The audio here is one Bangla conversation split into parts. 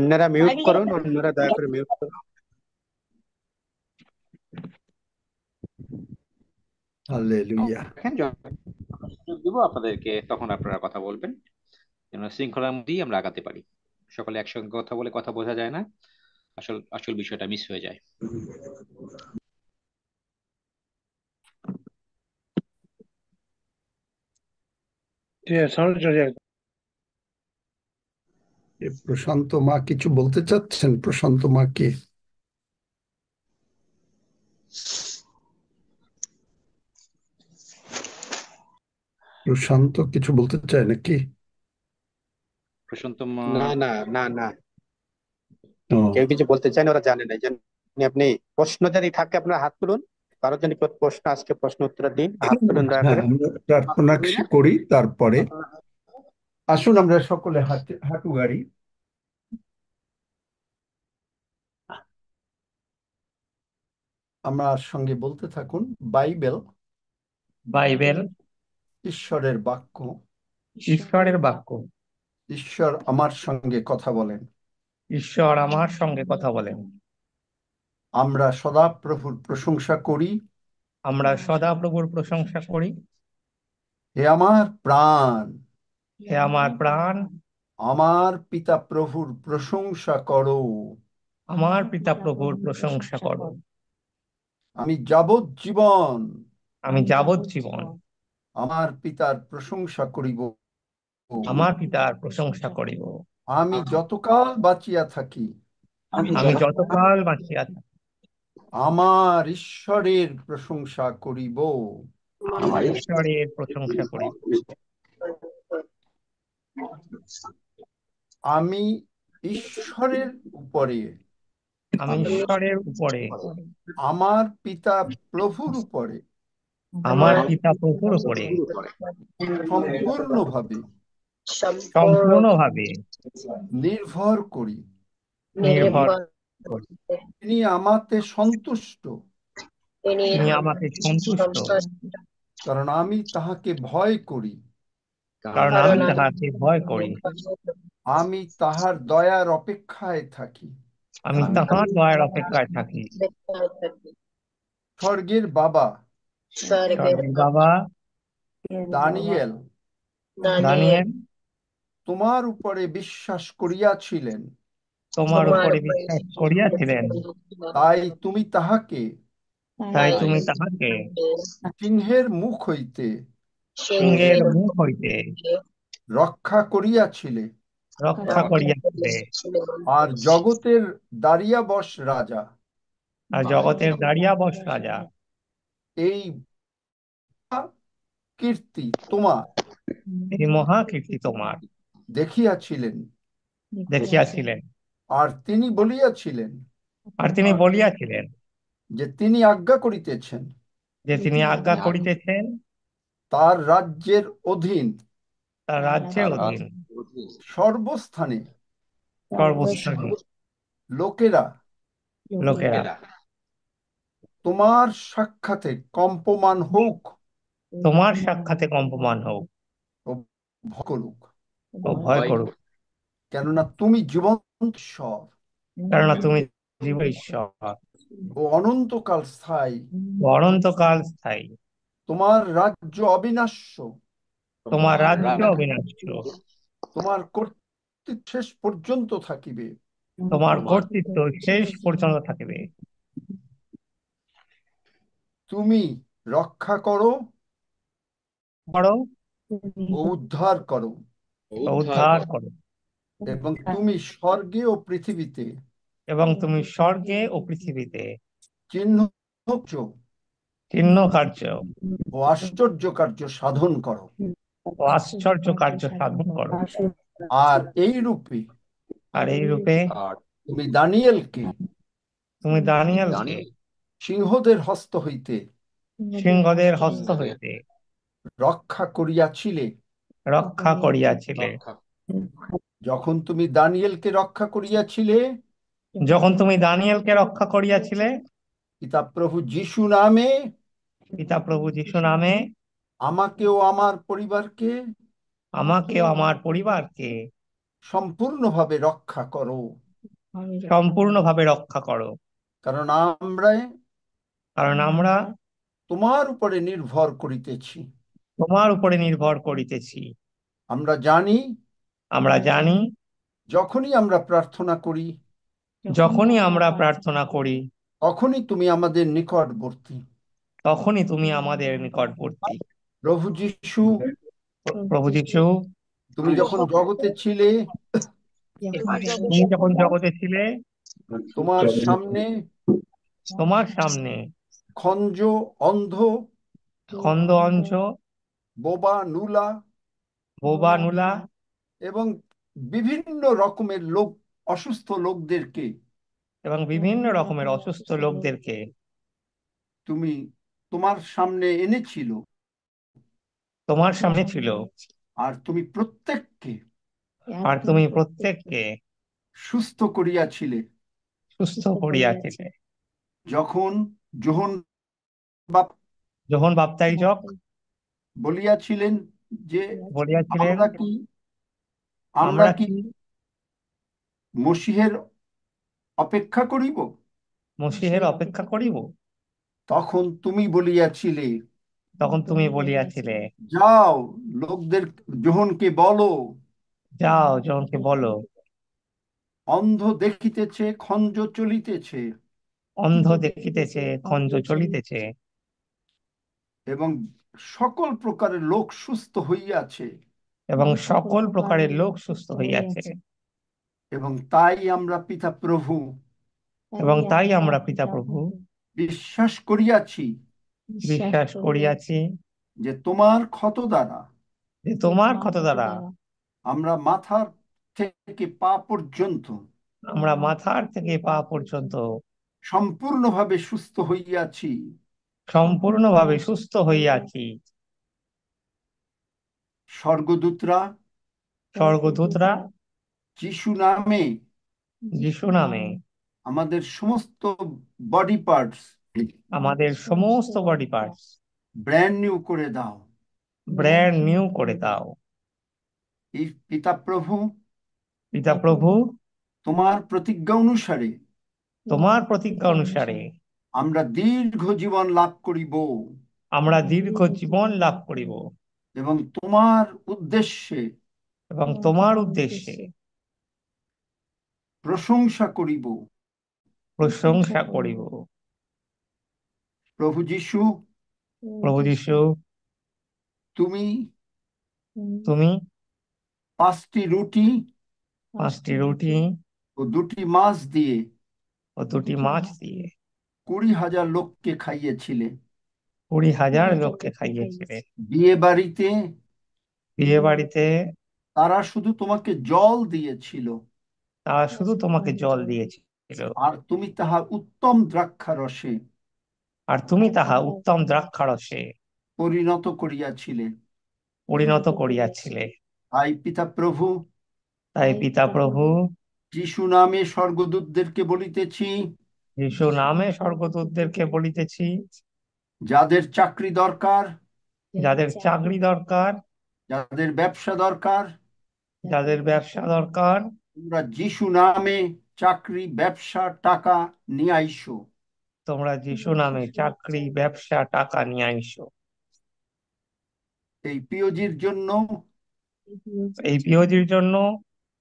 অন্যরা মিউট করুন, অন্যরা দয়া করে মিউট করুন। হালেলুয়া। দেখেন, যখন সুযোগ দিব আপনাদেরকে, তখন আপনারা কথা বলবেন, যেন শৃঙ্খলার মধ্যেই আমরা আগাতে পারি। সকলে একসঙ্গে কথা বলে কথা বোঝা যায় না, আসল আসল বিষয়টা মিস হয়ে যায়। প্রশান্ত মা কিছু বলতে চাচ্ছেন? প্রশান্ত মা কে? প্রশান্ত কিছু বলতে চায় নাকি? প্রশান্ত না না না না, ও, কেউ কিছু বলতে চান, ওরা জানে না। যেন আপনি প্রশ্ন যদি থাকে আপনার হাত তুলুন, কারো যদি প্রশ্ন আজকে প্রশ্ন উত্তর দিন, হাত তুলুন দয়া হ্যাঁ, করে। আমরা প্রার্থনা করি, তারপরে আসুন আমরা সকলে হাঁটু গাড়ি। আমার সঙ্গে বলতে থাকুন, বাইবেল বাইবেল ঈশ্বরের বাক্য। ঈশ্বরের বাক্য। ঈশ্বর আমার সঙ্গে কথা বলেন। ঈশ্বর আমার সঙ্গে কথা বলেন। আমরা সদা প্রভুর প্রশংসা করি। আমরা সদা প্রভুর প্রশংসা করি। হে আমার প্রাণ, হে আমার প্রাণ, আমার পিতা প্রভুর প্রশংসা করো। আমার পিতা প্রভুর প্রশংসা করো। আমি যাবজ্জীবন আমি যাবজ্জীবন আমার পিতার প্রশংসা করিব। আমার পিতার প্রশংসা করিব। আমি যতকাল বাঁচিয়া থাকি আমি যতকাল বাঁচিয়া থাকি আমার ঈশ্বরের প্রশংসা করিব। আমার ঈশ্বরের প্রশংসা করিব। আমি ঈশ্বরের উপরে, আমি ঈশ্বরের উপরে, আমার পিতা প্রভুর উপরে আমার পিতা প্রভুর উপরে সম্পূর্ণভাবে সম্পূর্ণভাবে নির্ভর করি। নির্ভর করি। তিনি আমাতে সন্তুষ্ট, তিনি আমাকে সন্তুষ্ট, কারণ আমি তাহাকে ভয় করি। কারণ আমি তাহাকে ভয় করি। আমি তাহার দয়ার অপেক্ষায় থাকি। আমি তাহার দয়ার অপেক্ষায় থাকি। স্বর্গের বাবা স্বর্গের বাবা দানিয়েল দানিয়েল তোমার উপরে বিশ্বাস করিয়াছিলেন, তোমার উপরে বিশ্বাস করিয়াছিলেন, তাই তুমি তাহাকে তাই তুমি তাহাকে সিংহের মুখ হইতে সিংহের মুখ হইতে রক্ষা করিয়াছিলে। রক্ষা করিয়াছিলে। আর জগতের দাঁড়িয়াবশ রাজা আর জগতের দাঁড়িয়াবশ রাজা এই কীর্তি তোমার এই মহা কীর্তি তোমার দেখিয়াছিলেন। দেখিয়াছিলেন। আর তিনি বলিয়াছিলেন আর তিনি বলিয়াছিলেন যে তিনি আজ্ঞা করিতেছেন যে তিনি আজ্ঞা করিতেছেন তার রাজ্যের অধীন তার রাজ্যের অধীন সর্বস্থানে সর্বস্থানে লোকেরা লোকেরা তোমার সাক্ষাতে কম্পমান হোক তোমার সাক্ষাতে কম্পমান হোক ও ভয় করুক, ও ভয় করুক। কেননা তুমি জীবন্ত ঈশ্বর কেননা তুমি জীব ঈশ্বর ও অনন্তকাল স্থায়ী। ও অনন্তকাল স্থায়ী। তোমার রাজ্য অবিনাশ্য, তোমার রাজ্য অবিনাশ্য, তোমার কর্তৃত্ব শেষ পর্যন্ত থাকিবে। তোমার কর্তৃত্ব শেষ পর্যন্ত থাকিবে। তুমি রক্ষা করো করো ও উদ্ধার করো, ও উদ্ধার করো, এবং তুমি স্বর্গে ও পৃথিবীতে এবং তুমি স্বর্গে ও পৃথিবীতে চিহ্ন চিহ্ন কার্য ও আশ্চর্য কার্য সাধন করো। ও আশ্চর্য কার্য সাধন করো। আর এই রূপে আর এই রূপে তুমি দানিয়েলকে তুমি দানিয়েলকে সিংহদের হস্ত হইতে সিংহদের হস্ত হইতে রক্ষা করিয়াছিলে। রক্ষা করিয়াছিলে। যখন তুমি দানিয়েলকে রক্ষা করিয়াছিলে, যখন তুমি দানিয়েলকে রক্ষা করিয়াছিলে, পিতা প্রভু যিশু নামে পিতা প্রভু যিশু নামে আমাকেও আমার পরিবারকে আমাকে ও আমার পরিবারকে সম্পূর্ণভাবে রক্ষা করো। সম্পূর্ণভাবে রক্ষা করো, কারণ আমরা কারণ আমরা তোমার উপরে নির্ভর করিতেছি। তোমার উপরে নির্ভর করিতেছি। আমরা জানি আমরা জানি যখনই আমরা প্রার্থনা করি যখনই আমরা প্রার্থনা করি তখনই তুমি আমাদের নিকটবর্তী। তখনই তুমি আমাদের নিকটবর্তী। প্রভু যীশু, প্রভু যীশু, তুমি যখন জগতে ছিলে তুমি যখন জগতে ছিলে তোমার সামনে তোমার সামনে খঞ্জ, অন্ধ, খন্দ অঞ্চ, বোবা, নুলা বোবা নুলা এবং বিভিন্ন রকমের লোক, অসুস্থ লোকদেরকে এবং বিভিন্ন রকমের অসুস্থ লোকদেরকে তুমি তোমার সামনে এনেছিল। তোমার সামনে ছিল, আর তুমি প্রত্যেককে আর তুমি প্রত্যেককে সুস্থ করিয়াছিলে। সুস্থ করিয়াছিলে। যখন যোহন বাপ যখন বাপ্তাইজক বলিয়াছিলেন যে বলিয়াছিলেন, আমরা কি আমরা আমরা কি কি মসীহের অপেক্ষা করিব, মসীহের অপেক্ষা করিব, তখন তুমি বলিয়াছিলে, তখন তুমি বলিয়াছিলে, যাও লোকদের, যোহনকে বলো, যাও জনকে বলো, অন্ধ দেখিতেছে, খঞ্জ চলিতেছে, অন্ধ দেখিতেছে, খঞ্জ চলিতেছে, এবং সকল প্রকারের লোক সুস্থ হইয়াছে। এবং সকল প্রকারের লোক সুস্থ হইয়াছে। এবং তাই আমরা পিতা প্রভু এবং তাই আমরা পিতা প্রভু বিশ্বাস করিয়াছি বিশ্বাস করিয়াছি যে তোমার ক্ষত দ্বারা যে তোমার ক্ষত দ্বারা আমরা মাথার থেকে পা পর্যন্ত আমরা মাথার থেকে পা পর্যন্ত সম্পূর্ণভাবে সুস্থ হইয়াছি। সম্পূর্ণভাবে সুস্থ হইয়াছি। স্বর্গদূতরা স্বর্গদূতরা যিশু নামে যিশু নামে আমাদের সমস্ত বডি পার্টস আমাদের সমস্ত বডি পার্টস ব্র্যান্ড নিউ করে দাও। ব্র্যান্ড নিউ করে দাও। এই পিতা প্রভু, পিতা প্রভু, তোমার প্রতিজ্ঞা অনুসারে তোমার প্রতিজ্ঞা অনুসারে আমরা দীর্ঘ জীবন লাভ করিব আমরা দীর্ঘ জীবন লাভ করিব এবং তোমার উদ্দেশ্যে এবং তোমার উদ্দেশ্যে প্রশংসা করিব। প্রশংসা করিব। প্রভু যীশু, প্রভু যীশু, তুমি তুমি 5টি রুটি 5টি রুটি ও 2টি মাছ দিয়ে ও 2টি মাছ দিয়ে 20,000 লোককে খাইয়েছিলে। 20,000 লোককে খাইয়েছিলে। বিয়ে বাড়িতে বিয়ে বাড়িতে তারা শুধু তোমাকে জল দিয়েছিল, তারা শুধু তোমাকে জল দিয়েছিল, আর তুমি তাহা উত্তম দ্রাক্ষারসে আর তুমি তাহা উত্তম দ্রাক্ষারসে পরিণত করিয়াছিলে। পরিণত করিয়াছিলে। তাই পিতা প্রভু, তাই পিতা প্রভু, যিশু নামে স্বর্গদূতদেরকে বলিতেছি, যিশু নামে স্বর্গদূতদেরকে বলিতেছি, যাদের চাকরি দরকার, যাদের চাকরি দরকার, যাদের ব্যবসা দরকার, যাদের ব্যবসা দরকার, তোমরা যিশু নামে চাকরি, ব্যবসা, টাকা নিয়ে আইসো। তোমরা যিশু নামে চাকরি, ব্যবসা, টাকা নিয়ে আইসো। এই পিওজির জন্য এই পিওজির জন্য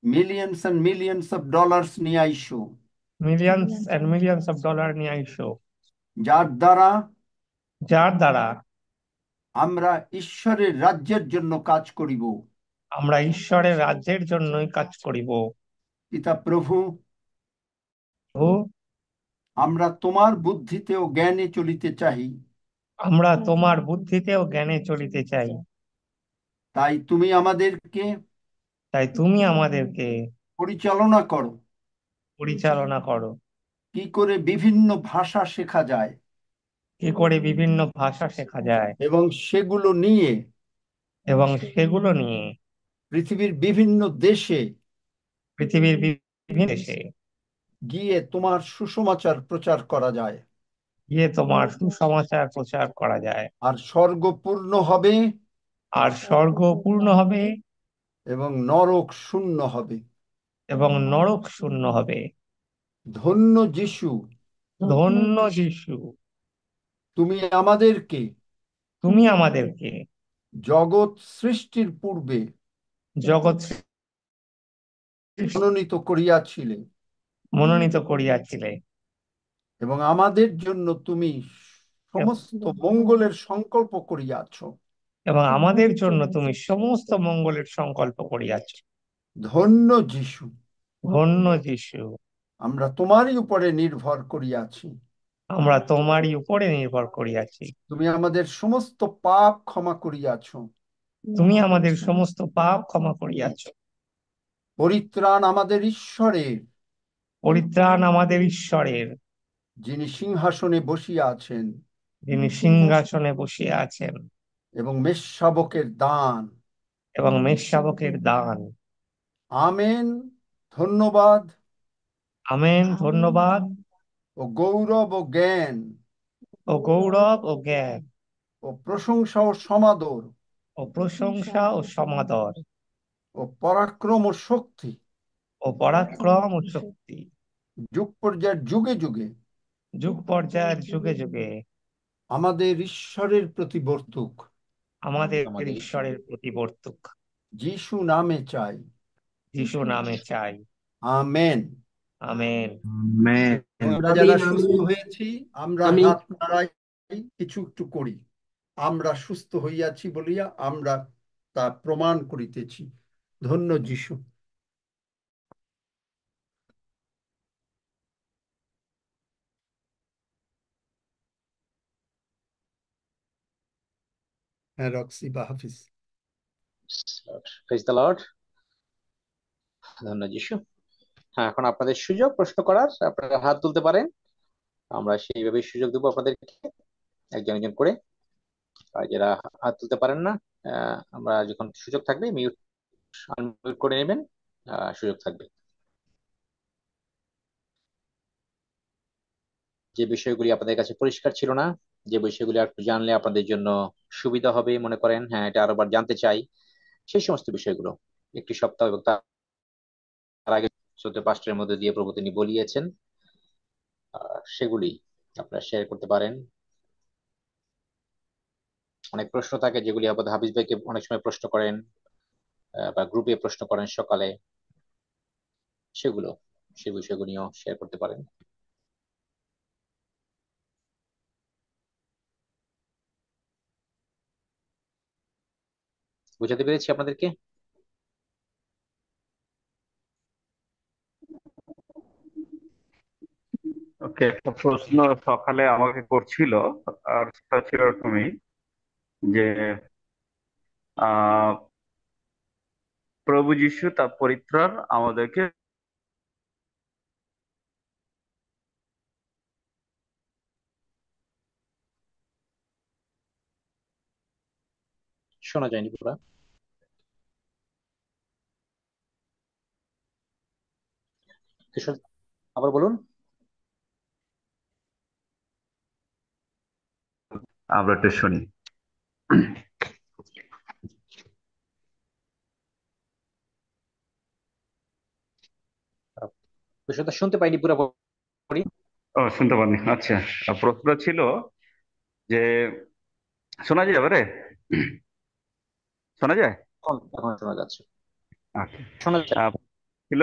millions and millions of dollars নিয়ে আইসো, millions and millions of dollar নিয়ে আইসো, যার দ্বারা যার দ্বারা আমরা ঈশ্বরের রাজ্যের জন্য কাজ করিব। আমরা ঈশ্বরের রাজ্যের জন্যই কাজ করিব। পিতা প্রভু, প্রভু, আমরা তোমার বুদ্ধিতে ও জ্ঞানে চলিতে চাই। আমরা তোমার বুদ্ধিতে ও জ্ঞানে চলিতে চাই। তাই তুমি আমাদেরকে তাই তুমি আমাদেরকে পরিচালনা করো, পরিচালনা করো। কি করে বিভিন্ন ভাষা শেখা যায় কি করে বিভিন্ন ভাষা শেখা যায় এবং সেগুলো নিয়ে এবং সেগুলো নিয়ে পৃথিবীর বিভিন্ন দেশে পৃথিবীর বিভিন্ন দেশে গিয়ে তোমার সুসমাচার প্রচার করা যায়। গিয়ে তোমার সুসমাচার প্রচার করা যায়। আর স্বর্গ পূর্ণ হবে আর স্বর্গ পূর্ণ হবে এবং নরক শূন্য হবে। এবং নরক শূন্য হবে। ধন্য যিশু, ধন্য যিশু, তুমি আমাদেরকে তুমি আমাদেরকে জগৎ সৃষ্টির পূর্বে জগৎ মনোনীত করিয়াছিলে মনোনীত করিয়াছিলে এবং আমাদের জন্য তুমি সমস্ত মঙ্গলের সংকল্প করিয়াছ। এবং আমাদের জন্য তুমি সমস্ত মঙ্গলের সংকল্প করিয়াছ। ধন্য যিশু, ধন্য যিশু, আমরা তোমারই উপরে নির্ভর করিয়াছি। আমরা তোমারই উপরে নির্ভর করিয়াছি। তুমি আমাদের সমস্ত পাপ ক্ষমা করিয়াছ। তুমি আমাদের সমস্ত পাপ ক্ষমা করিয়াছ। পরিত্রাণ আমাদের ঈশ্বরের, পরিত্রাণ আমাদের ঈশ্বরের, যিনি সিংহাসনে বসিয়া আছেন, যিনি সিংহাসনে বসিয়া আছেন, এবং মেষশাবকের দান। এবং মেষশাবকের দান। আমেন। ধন্যবাদ আমেন। ধন্যবাদ ও গৌরব ও জ্ঞান ও গৌরব ও জ্ঞান ও প্রশংসা ও সমাদর ও প্রশংসা ও সমাদর ও পরাক্রম ও শক্তি ও পরাক্রম ও শক্তি যুগ পর্যায়ের যুগে যুগে যুগ পর্যায়ের যুগে যুগে আমাদের ঈশ্বরের প্রতি বর্তুক। আমাদের আমাদের ঈশ্বরের প্রতি বর্তুক। যিশু নামে চাই। যিশু নামে চাই। আমেন। আমেন। এবং আমরা যারা আমিন সুস্থ আমিন হয়েছি আমরা আমিন। হাত নাড়াই, কিছু একটু করি। আমরা সুস্থ হইয়াছি বলিয়া আমরা তা প্রমাণ করিতেছি। ধন্য যিশু। হ্যাঁ রক্সি বা হাফিজ। Praise the Lord. ধন্য যিশু। হ্যাঁ, এখন আপনাদের সুযোগ প্রশ্ন করার, আপনারা হাত তুলতে পারেন। আমরা সেইভাবে সুযোগ দেবো আপনাদেরকে, একজন একজন করে। আর যারা হাত তুলতে পারেন না, আমরা যখন সুযোগ থাকবে মিউট আনমিউট করে নেবেন, সুযোগ থাকবে। যে বিষয়গুলি আপনাদের কাছে পরিষ্কার ছিল না, যে বিষয়গুলি একটু জানলে আপনাদের জন্য সুবিধা হবে মনে করেন, হ্যাঁ এটা আরোবার জানতে চাই, সেই সমস্ত বিষয়গুলো একটি সপ্তাহ এবং তার আগে 14 পাঁচটার মধ্যে দিয়ে প্রভু তিনি বলিয়েছেন, সেগুলি আপনারা শেয়ার করতে পারেন। অনেক প্রশ্ন থাকে যেগুলি আবার হাফিজ ভাইকে অনেক সময় প্রশ্ন করেন, বা গ্রুপে প্রশ্ন করেন সকালে, সেগুলো সেই বিষয়গুলিও শেয়ার করতে পারেন। বুঝাতে পেরেছি আপনাদেরকে? ওকে, একটা প্রশ্ন সকালে আমাকে করছিল, আর সেটা ছিল তুমি যে আহ প্রভু যিশু তার পরিত্রাণ আমাদেরকে শোনা যায়নি পুরা। কিশোর, আবার বলুন। আমরা একটু শুনি। বিষয়টা শুনতে পাইনি পুরোপুরি। ও, শুনতে পাননি? আচ্ছা। প্রশ্ন ছিল যে শোনা যায় এবারে? শোনা যায়? এখন এখন শোনা যাচ্ছে। আচ্ছা। শোনা যাচ্ছে। ছিল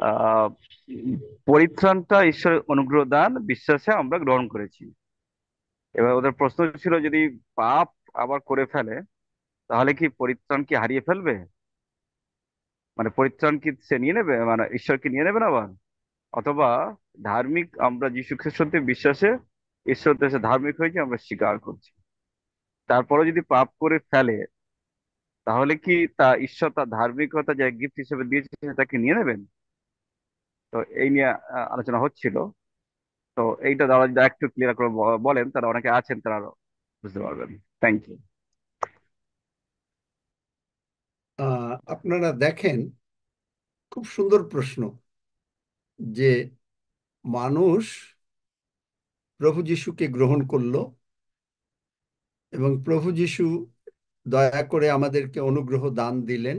আহ পরিত্রাণটা ঈশ্বরের অনুগ্রহ দান, বিশ্বাসে আমরা গ্রহণ করেছি। এবার ওদের প্রশ্ন ছিল, যদি পাপ আবার করে ফেলে তাহলে কি পরিত্রাণ কি হারিয়ে ফেলবে? মানে পরিত্রাণ কি সে নিয়ে নেবে, মানে ঈশ্বর কি নিয়ে নেবেন আবার? অথবা ধার্মিক, আমরা যীশু খ্রিস্টতে বিশ্বাসে ঈশ্বর দেশে ধার্মিক হয়েছে আমরা স্বীকার করছি, তারপরে যদি পাপ করে ফেলে তাহলে কি তা ঈশ্বর তার ধার্মিকতা যে গিফট হিসেবে দিয়েছে সেটাকে নিয়ে নেবেন? তো এই নিয়ে আলোচনা হচ্ছিল। তো এইটা যারা যদি একটু ক্লিয়ার করে বলেন, তারা অনেকে আছেন, তারা আরো বুঝতে পারবেন। Thank you. আপনারা দেখেন, খুব সুন্দর প্রশ্ন যে মানুষ প্রভু যিশুকে গ্রহণ করলো এবং প্রভু যিশু দয়া করে আমাদেরকে অনুগ্রহ দান দিলেন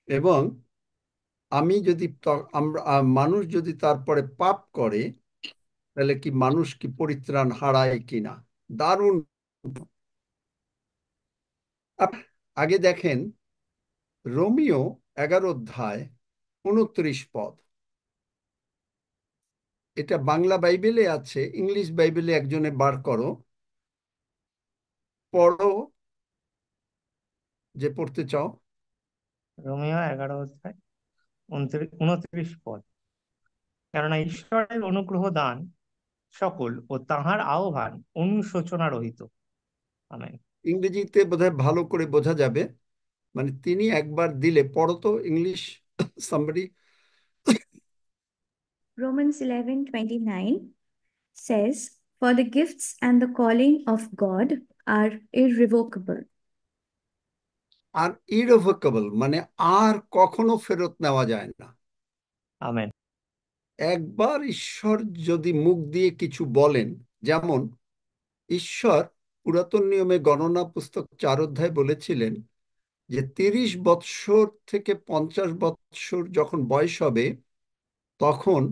এবং আমি যদি মানুষ যদি তারপরে পাপ করে, তাহলে কি মানুষ কি পরিত্রাণ হারায় কিনা? দারুণ। আগে দেখেন রোমিও 11 অধ্যায় 29 পদ। এটা বাংলা বাইবেলে আছে, ইংলিশ বাইবেলে একজনে বার করো, পড়ো যে পড়তে চাও। রোমিও 11 অধ্যায় 29 পদ। কেননা ঈশ্বরের অনুগ্রহ দান সকল ও তাহার আহ্বান অনুশোচনা রহিত। আমেন। ইংরেজিতে বোধহয় ভালো করে বোঝা যাবে, মানে তিনি একবার দিলে। পড়ো তো English somebody. Romans 11:29 says, "For the gifts and the calling of God are irrevocable." আর ইরভোকেবল মানে আর কখনো ফেরত নেওয়া যায় না। আমেন। একবার ঈশ্বর যদি মুখ দিয়ে কিছু বলেন, যেমন ঈশ্বর পুরাতন নিয়মে গণনা পুস্তক 4 অধ্যায় বলেছিলেন যে 30 বৎসর থেকে 50 বৎসর যখন বয়স হবে, তখন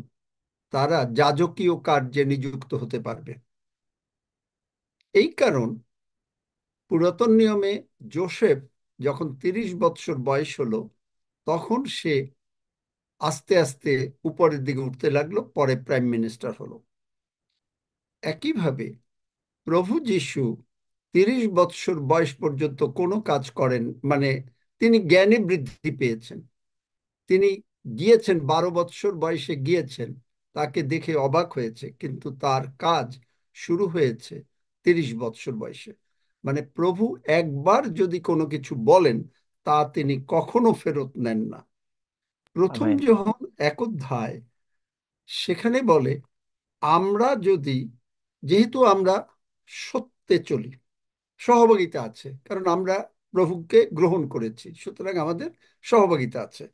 তারা যাজকীয় কার্যে নিযুক্ত হতে পারবে। এই কারণ পুরাতন নিয়মে যোসেফ যখন 30 বৎসর বয়স হলো, তখন সে আস্তে আস্তে উপরের দিকে উঠতে লাগলো, পরে প্রাইম মিনিস্টার হলো। একইভাবে প্রভু যিশু 30 বৎসর বয়স পর্যন্ত কোনো কাজ করেন, মানে তিনি জ্ঞানে বৃদ্ধি পেয়েছেন। তিনি গিয়েছেন 12 বৎসর বয়সে গিয়েছেন, তাকে দেখে অবাক হয়েছে, কিন্তু তার কাজ শুরু হয়েছে 30 বৎসর বয়সে। মানে প্রভু একবার যদি কোনো কিছু বলেন, তা তিনি কখনো ফেরত নেন না। প্রথম আমেন। যোহন 1 অধ্যায় সেখানে বলে, আমরা যদি, যেহেতু আমরা সত্যে চলি, সহভাগিতা আছে, কারণ আমরা প্রভুকে গ্রহণ করেছি, সুতরাং আমাদের সহভাগিতা আছে।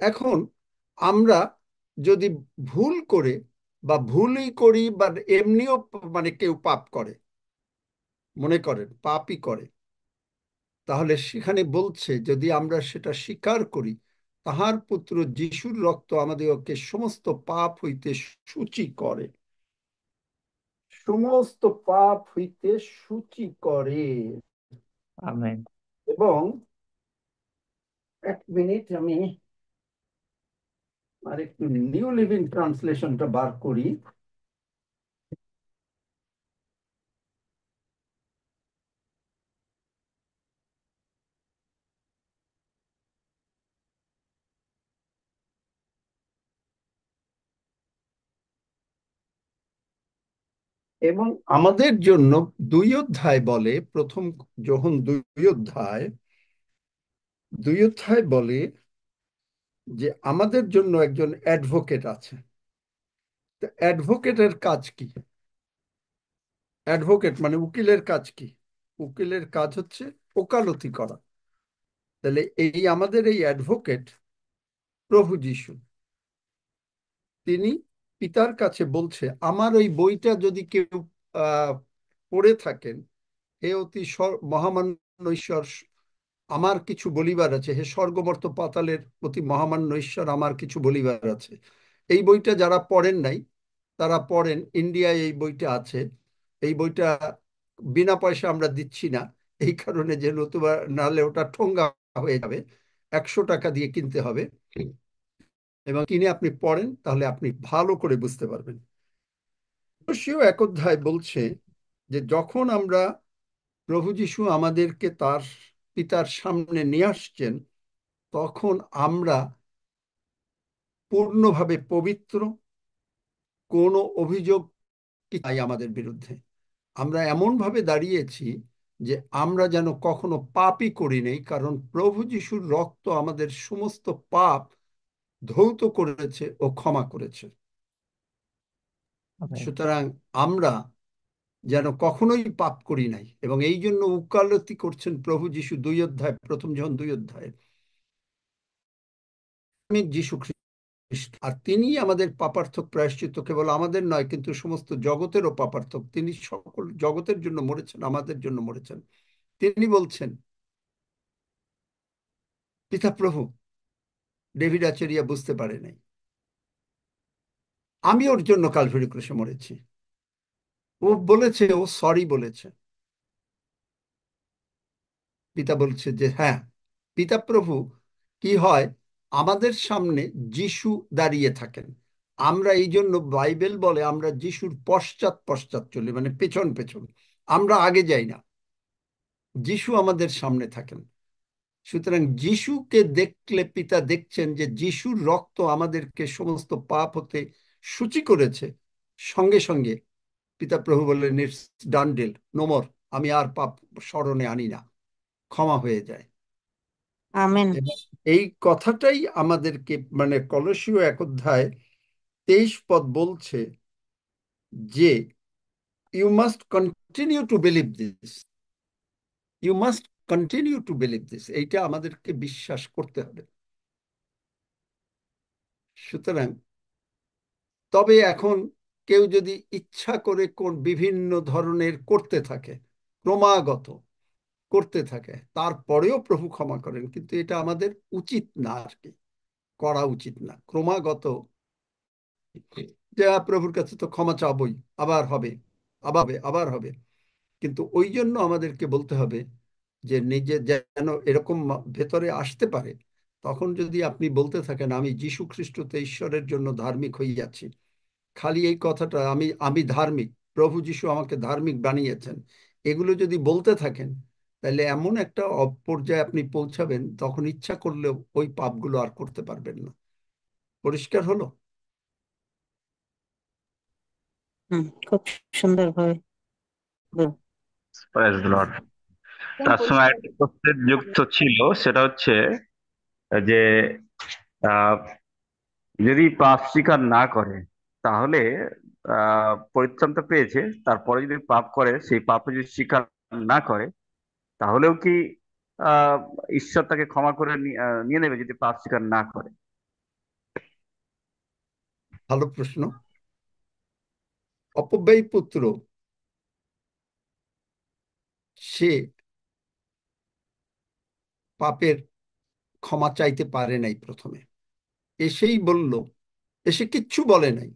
এখন আমরা যদি ভুল করে বা ভুলই করি বা এমনিও, মানে কেউ পাপ করে, মনে করেন পাপই করে, তাহলে সেখানে বলছে যদি আমরা সেটা স্বীকার করি, তাহার পুত্র যিশুর রক্ত আমাদেরকে সমস্ত পাপ হইতে সূচি করে, সমস্ত পাপ হইতে সূচি করে। আমেন। এবং 1 মিনিট, আমি আর একটু নিউ লিভিং ট্রান্সলেশনটা বার করি। এবং আমাদের জন্য 2 অধ্যায় বলে, প্রথম যখন 2 অধ্যায় বলে যে আমাদের জন্য একজন অ্যাডভোকেট আছে। অ্যাডভোকেটের কাজ কি? অ্যাডভোকেট মানে উকিলের কাজ কি? উকিলের কাজ হচ্ছে ওকালতি করা। তাহলে এই আমাদের এই অ্যাডভোকেট প্রভু যিশু, তিনি পিতার কাছে বলছে, আমার ওই বইটা যদি কেউ আহ পড়ে থাকেন, হে অতি মহামান্য ঈশ্বর, আমার কিছু বলিবার আছে, হে স্বর্গমর্ত পাতালের অতি মহামান্য ঈশ্বর, আমার কিছু বলিবার আছে। এই বইটা যারা পড়েন নাই তারা পড়েন, ইন্ডিয়ায় এই বইটা আছে। এই বইটা বিনা পয়সা আমরা দিচ্ছি না, এই কারণে যে নতুবা নাহলে ওটা ঠোঙ্গা হয়ে যাবে। 100 টাকা দিয়ে কিনতে হবে, এবং কিনে আপনি পড়েন, তাহলে আপনি ভালো করে বুঝতে পারবেন। কলসীয় 1 অধ্যায় বলছে যে যখন আমরা, প্রভু যিশু আমাদেরকে তার পিতার সামনে নিয়ে আসছেন, তখন আমরা পূর্ণভাবে পবিত্র, কোনো অভিযোগ নাই আমাদের বিরুদ্ধে। আমরা এমন ভাবে দাঁড়িয়েছি যে আমরা যেন কখনো পাপই করি নাই, কারণ প্রভু যিশুর রক্ত আমাদের সমস্ত পাপ ধৌত করেছে ও ক্ষমা করেছে। আমেন। সুতরাং আমরা যেন কখনোই পাপ করি নাই, এবং এই জন্য উকালতি করছেন প্রভু যিশু 2 অধ্যায়, প্রথম যখন 2 অধ্যায়, আমি যিশু খ্রিস্ট, আর তিনি আমাদের পাপার্থক প্রায়শ্চিত্ত, কেবল আমাদের নয় কিন্তু সমস্ত জগতেরও পাপার্থক। তিনি সকল জগতের জন্য মরেছেন, আমাদের জন্য মরেছেন। তিনি বলছেন, পিতা প্রভু, ডেভিড আচারিয়া বুঝতে পারে নাই। আমি ওর জন্য কালভারি ক্রুশে মরেছি। ও বলেছে, ও সরি বলেছে। পিতা বলছে যে হ্যাঁ, পিতা প্রভু কি হয়, আমাদের সামনে যিশু দাঁড়িয়ে থাকেন। আমরা এই জন্য বাইবেল বলে আমরা যিশুর পশ্চাৎ পশ্চাৎ চলি, মানে পেছন পেছন, আমরা আগে যাই না, যিশু আমাদের সামনে থাকেন। সুতরাং যিশুকে দেখলে পিতা দেখছেন যে যিশুর রক্ত আমাদেরকে সমস্ত পাপ হতে সূচি করেছে। সঙ্গে সঙ্গে পিতা প্রভু বললেন, it's done deal, no more, আমি আর পাপ স্মরণে আনি না, ক্ষমা হয়ে যায়। আমেন। এবং এই কথাটাই আমাদেরকে, মানে কলসীয় 1 অধ্যায় 23 পদ বলছে যে you must continue to believe this, you must continue to believe this, এইটা আমাদেরকে বিশ্বাস করতে হবে। সুতরাং তবে এখন কেউ যদি ইচ্ছা করে কোন বিভিন্ন ধরনের করতে থাকে, ক্রমাগত করতে থাকে, তারপরেও প্রভু ক্ষমা করেন, কিন্তু এটা আমাদের উচিত না, আর কি করা উচিত না। ক্রমাগত যে প্রভুর কাছে তো ক্ষমা চাবই, আবার হবে, আবার হবে, আবার হবে, কিন্তু ওই জন্য আমাদেরকে বলতে হবে যে নিজে যেন এরকম ভেতরে আসতে পারে। তখন যদি আপনি বলতে থাকেন আমি যীশু খ্রিস্টতে ঈশ্বরের জন্য ধার্মিক হইয়াছি, খালি এই কথাটা আমি আমি ধার্মিক, প্রভু যীশু আমাকে ধার্মিক বানিয়েছেন, এগুলো যদি বলতে থাকেন, তাহলে এমন একটা পর্যায়ে আপনি পৌঁছাবেন, তখন ইচ্ছা করলেও ওই পাপগুলো আর করতে পারবেন না। পরিষ্কার হলো? খুব সুন্দর ভাবে। Praise the Lord. তার সঙ্গে একটা প্রশ্নের যুক্ত ছিল, সেটা হচ্ছে যে আহ, যদি পাপ স্বীকার না করে, তাহলে পরিত্রাণ তো পেয়েছে, তারপরে যদি পাপ করে, সেই পাপ যদি স্বীকার না করে, তাহলেও কি আহ ঈশ্বর তাকে ক্ষমা করে নিয়ে নেবে যদি পাপ স্বীকার না করে? ভালো প্রশ্ন। অপব্যয়ী পুত্র সে পাপের ক্ষমা চাইতে পারে নাই প্রথমে, এসেই বলল, এসে কিচ্ছু বলে নাই,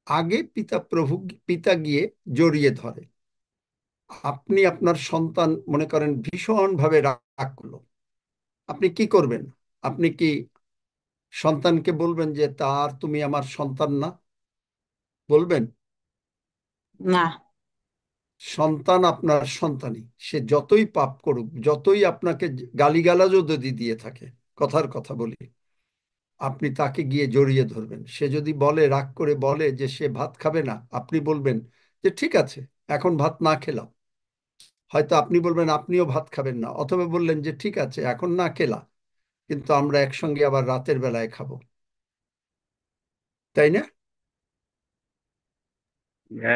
আগে পিতা প্রভু, পিতা গিয়ে জড়িয়ে ধরে। আপনি আপনার সন্তান মনে করেন ভীষণ ভাবে রাগ করলো, আপনি কি করবেন? আপনি কি সন্তানকে বলবেন যে তার তুমি আমার সন্তান না? বলবেন? না। সন্তান আপনার সন্তানই, সে যতই পাপ করুক, যতই আপনাকে গালিগালাজও যদি দিয়ে থাকে, কথার কথা বলি, আপনি তাকে গিয়ে জড়িয়ে ধরবেন। সে যদি বলে, রাগ করে বলে যে সে ভাত খাবে না, আপনি বলবেন যে ঠিক আছে, এখন ভাত না খেলাম। হয়তো আপনি বলবেন আপনিও ভাত খাবেন না, অথবা বললেন যে ঠিক আছে এখন না খেলা, কিন্তু আমরা একসঙ্গে আবার রাতের বেলায় খাবো, তাই না?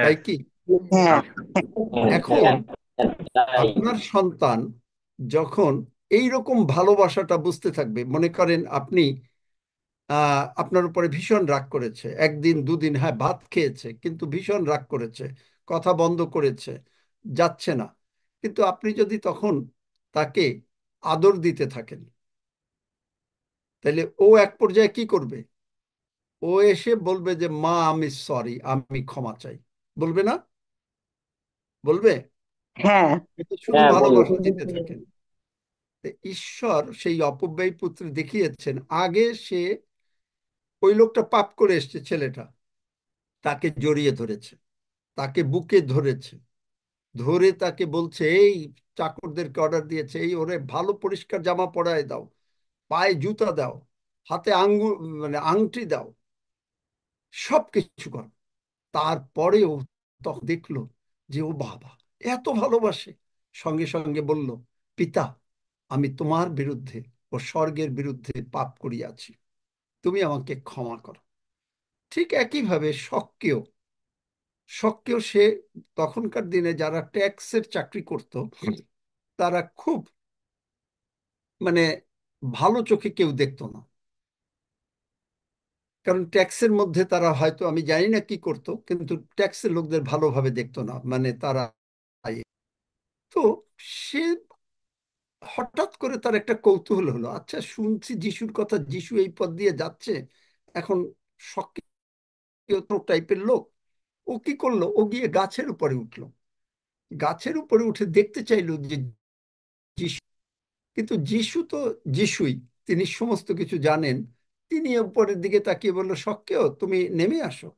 তাই Yes. কি? হ্যাঁ। এখন আপনার সন্তান যখন এই রকম ভালোবাসাটা বুঝতে থাকবে, মনে করেন আপনি আপনার উপরে ভীষণ রাগ করেছে, একদিন দুদিন, হ্যাঁ ভাত খেয়েছে কিন্তু ভীষণ রাগ করেছে, কথা বন্ধ করেছে, যাচ্ছে না, কিন্তু আপনি যদি তখন তাকে আদর দিতে থাকেন, তাহলে ও এক পর্যায়ে কি করবে? ও এসে বলবে যে মা আমি সরি, আমি ক্ষমা চাই। বলবে না? বলবে? হ্যাঁ। এটা শুধু ভালোবাসা দিতে থাকেন। ঈশ্বর সেই অপব্যয়ী পুত্র দেখিয়েছেন, আগে সে, ওই লোকটা পাপ করে এসছে, ছেলেটা তাকে জড়িয়ে ধরেছে, তাকে বুকে ধরেছে, ধরে তাকে বলছে, এই চাকরদেরকে অর্ডার দিয়েছে, এই ওরে ভালো পরিষ্কার জামা পরায় দাও, পায়ে জুতা দাও, হাতে মানে আংটি দাও, সব কিছু কর। তারপরেও তখন দেখলো যে ও বাবা এত ভালোবাসে, সঙ্গে সঙ্গে বলল, পিতা আমি তোমার বিরুদ্ধে ও স্বর্গের বিরুদ্ধে পাপ করিয়াছি, তুমি আমাকে ক্ষমা করো। ঠিক একইভাবে সক্রিয়, সক্রিয় সে, তখনকার দিনে যারা ট্যাক্সের চাকরি করত, তারা খুব, মানে ভালো চোখে কেউ দেখতো না, কারণ ট্যাক্সের মধ্যে তারা হয়তো, আমি জানি না কি করতো, কিন্তু ট্যাক্সের লোকদের ভালোভাবে দেখতো না, মানে তারা, তো সে হঠাৎ করে তার একটা কৌতূহল হলো, আচ্ছা শুনছি যিশুর কথা, যিশু এই পথ দিয়ে যাচ্ছে, এখন সক্রিয় টাইপের লোক। ও কি করলো, ও গিয়ে গাছের উপরে উঠলো, গাছের উপরে উঠে দেখতে চাইলো যে যিশু। কিন্তু যিশু তো যিশুই, তিনি সমস্ত কিছু জানেন। তিনি উপরের দিকে তাকিয়ে বললো, সক্রিয় তুমি নেমে আসো।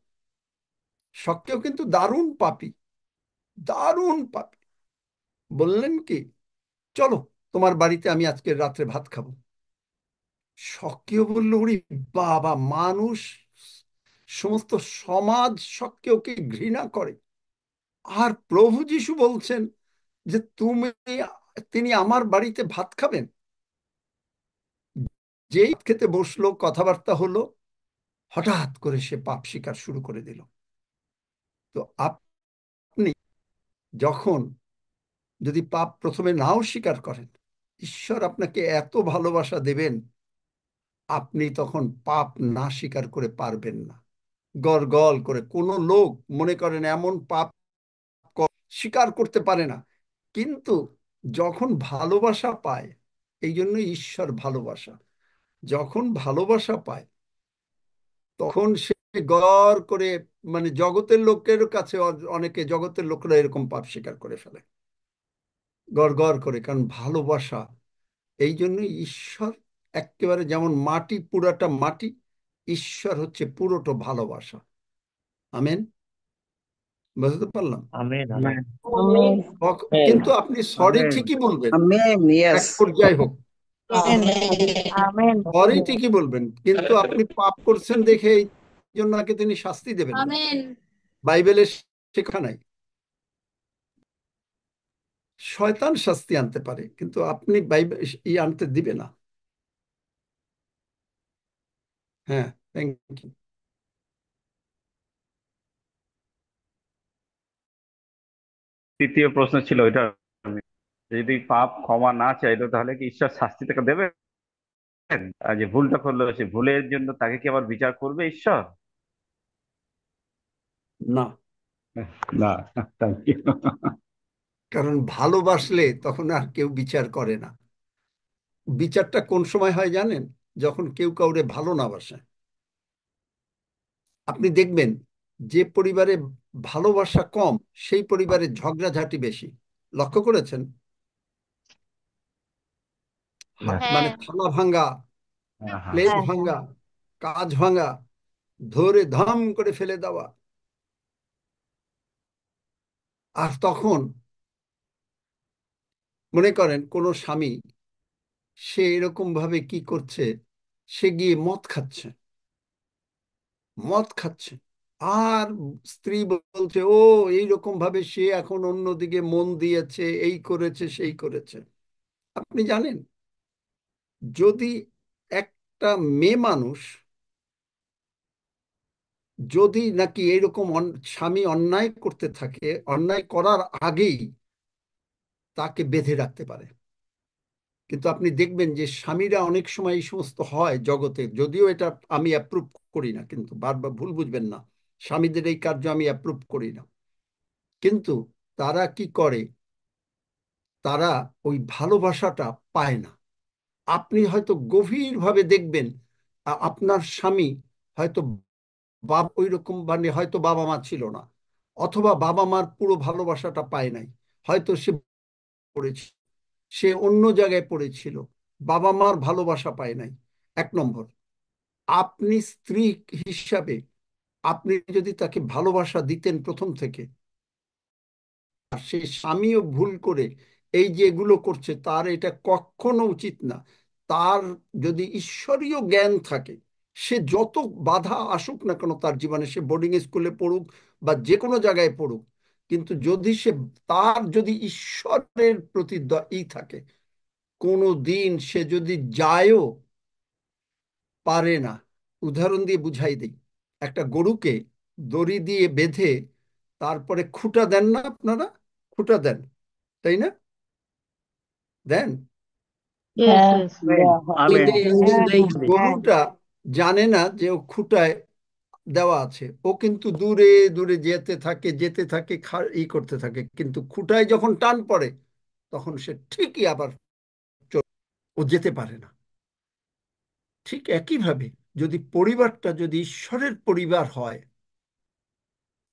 সক্রিয় কিন্তু দারুণ পাপী, দারুণ পাপী। বললেন কি, চলো তোমার বাড়িতে আমি আজকে রাত্রে ভাত খাবো। সক্রিয় বলল, ওরে বাবা, মানুষ, সমস্ত সমাজ সক্রিয়কে ঘৃণা করে, আর প্রভু যিশু বলছেন যে তিনি আমার বাড়িতে ভাত খাবেন। যেই খেতে বসলো, কথাবার্তা হলো, হঠাৎ করে সে পাপ স্বীকার শুরু করে দিল। তো আপনি যখন যদি পাপ প্রথমে নাও স্বীকার করেন, ঈশ্বর আপনাকে এত ভালোবাসা দেবেন, আপনি তখন পাপ না স্বীকার করে পারবেন না। গল করে কোনো লোক মনে করেন এমন পাপ স্বীকার করতে পারে না, কিন্তু যখন ভালোবাসা পায়, এই জন্য ঈশ্বর ভালোবাসা, যখন ভালোবাসা পায় তখন সে গড় করে, মানে জগতের লোকের কাছে, অনেকে জগতের লোকরা এরকম পাপ স্বীকার করে ফেলে গড় করে, কারণ ভালোবাসা। এই জন্য ঈশ্বর একেবারে যেমন মাটি, পুরাটা মাটি, ঈশ্বর হচ্ছে পুরোটা ভালোবাসা। আমেন, বুঝতে পারলাম? Amen, amen. আমেন। আমেন। কিন্তু আপনি সরি আমেন। ঠিকই বলবেন, আমেন। এক ইয়েস। পর্যায়ে হোক, আমেন। সরি ঠিকই বলবেন, কিন্তু আপনি পাপ করছেন দেখে এই জন্য তাকে তিনি শাস্তি দেবেন না। বাইবেলের শেখা নাই। শয়তান শাস্তি আনতে পারে, কিন্তু আপনি বাইবেল আনতে দিবে না। হ্যাঁ, থ্যাংক ইউ। তৃতীয় প্রশ্ন ছিল ওইটা, যদি পাপ ক্ষমা না চাইলো তাহলে কি ঈশ্বর শাস্তি তাকে দেবেন? আর যে ভুলটা করলো সে ভুলের জন্য তাকে কি আবার বিচার করবে ঈশ্বর? না, না। Thank you. কারণ ভালোবাসলে তখন আর কেউ বিচার করে না। বিচারটা কোন সময় হয় জানেন? যখন কেউ কাউরে ভালো না বাসে। আপনি দেখবেন যে পরিবারে ভালোবাসা কম, সেই পরিবারে ঝগড়াঝাটি বেশি। লক্ষ্য করেছেন? হ্যাঁ, মানে থালা ভাঙ্গা, হ্যাঁ, হ্যাঁ। প্লেট ভাঙ্গা, কাজ ভাঙ্গা, ধরে ধম করে ফেলে দেওয়া। আর তখন মনে করেন কোনো স্বামী, সে এরকম ভাবে কি করছে, সে গিয়ে মদ খাচ্ছে, আর স্ত্রী বলছে, ও এইরকম ভাবে সে এখন অন্যদিকে মন দিয়েছে, এই করেছে সেই করেছে। আপনি জানেন, যদি একটা মেয়ে মানুষ যদি নাকি এইরকম স্বামী অন্যায় করতে থাকে, অন্যায় করার আগেই তাকে বেঁধে রাখতে পারে। কিন্তু আপনি দেখবেন যে স্বামীরা অনেক সময় এই সমস্ত হয় জগতে, যদিও এটা আমি অ্যাপ্রুভ করি না, কিন্তু বারবার ভুল বুঝবেন না, স্বামীদের এই কার্য আমি অ্যাপ্রুভ করি না, কিন্তু তারা কি করে, তারা ওই ভালোবাসাটা পায় না। আপনি হয়তো গভীরভাবে দেখবেন, আপনার স্বামী হয়তো ওই রকম, মানে হয়তো বাবা মা ছিল না, অথবা বাবা মার পুরো ভালোবাসাটা পায় নাই, হয়তো সে পড়েছিল, সে অন্য জায়গায় পড়েছিল, বাবা মার ভালোবাসা পায় নাই। এক নম্বর, আপনি স্ত্রী হিসাবে আপনি যদি তাকে ভালোবাসা দিতেন প্রথম থেকে, আর সেই স্বামীও ভুল করে এই যে এগুলো করছে, তার এটা কখনো উচিত না। তার যদি ঈশ্বরীয় জ্ঞান থাকে, সে যত বাধা আসুক না কেন তার জীবনে, সে বোর্ডিং স্কুলে পড়ুক বা যে কোনো জায়গায় পড়ুক, কিন্তু যদি তার যদি ঈশ্বরের প্রতি থাকে, কোনো দিন সে যদি যায়ও, পারে না। উদাহরণ দিয়ে বুঝাই দিই, একটা গরুকে দড়ি দিয়ে বেঁধে তারপরে খুঁটা দেন না আপনারা? খুঁটা দেন, তাই না? দেন। আমেন। গরুটা জানে না যে ও খুঁটায় দেওয়া আছে, ও কিন্তু দূরে দূরে যেতে থাকে ই করতে থাকে, কিন্তু খুঁটায় যখন টান পড়ে তখন সে ঠিকই আবার ও যেতে পারে না। ঠিক একইভাবে যদি পরিবারটা যদি ঈশ্বরের পরিবার হয়,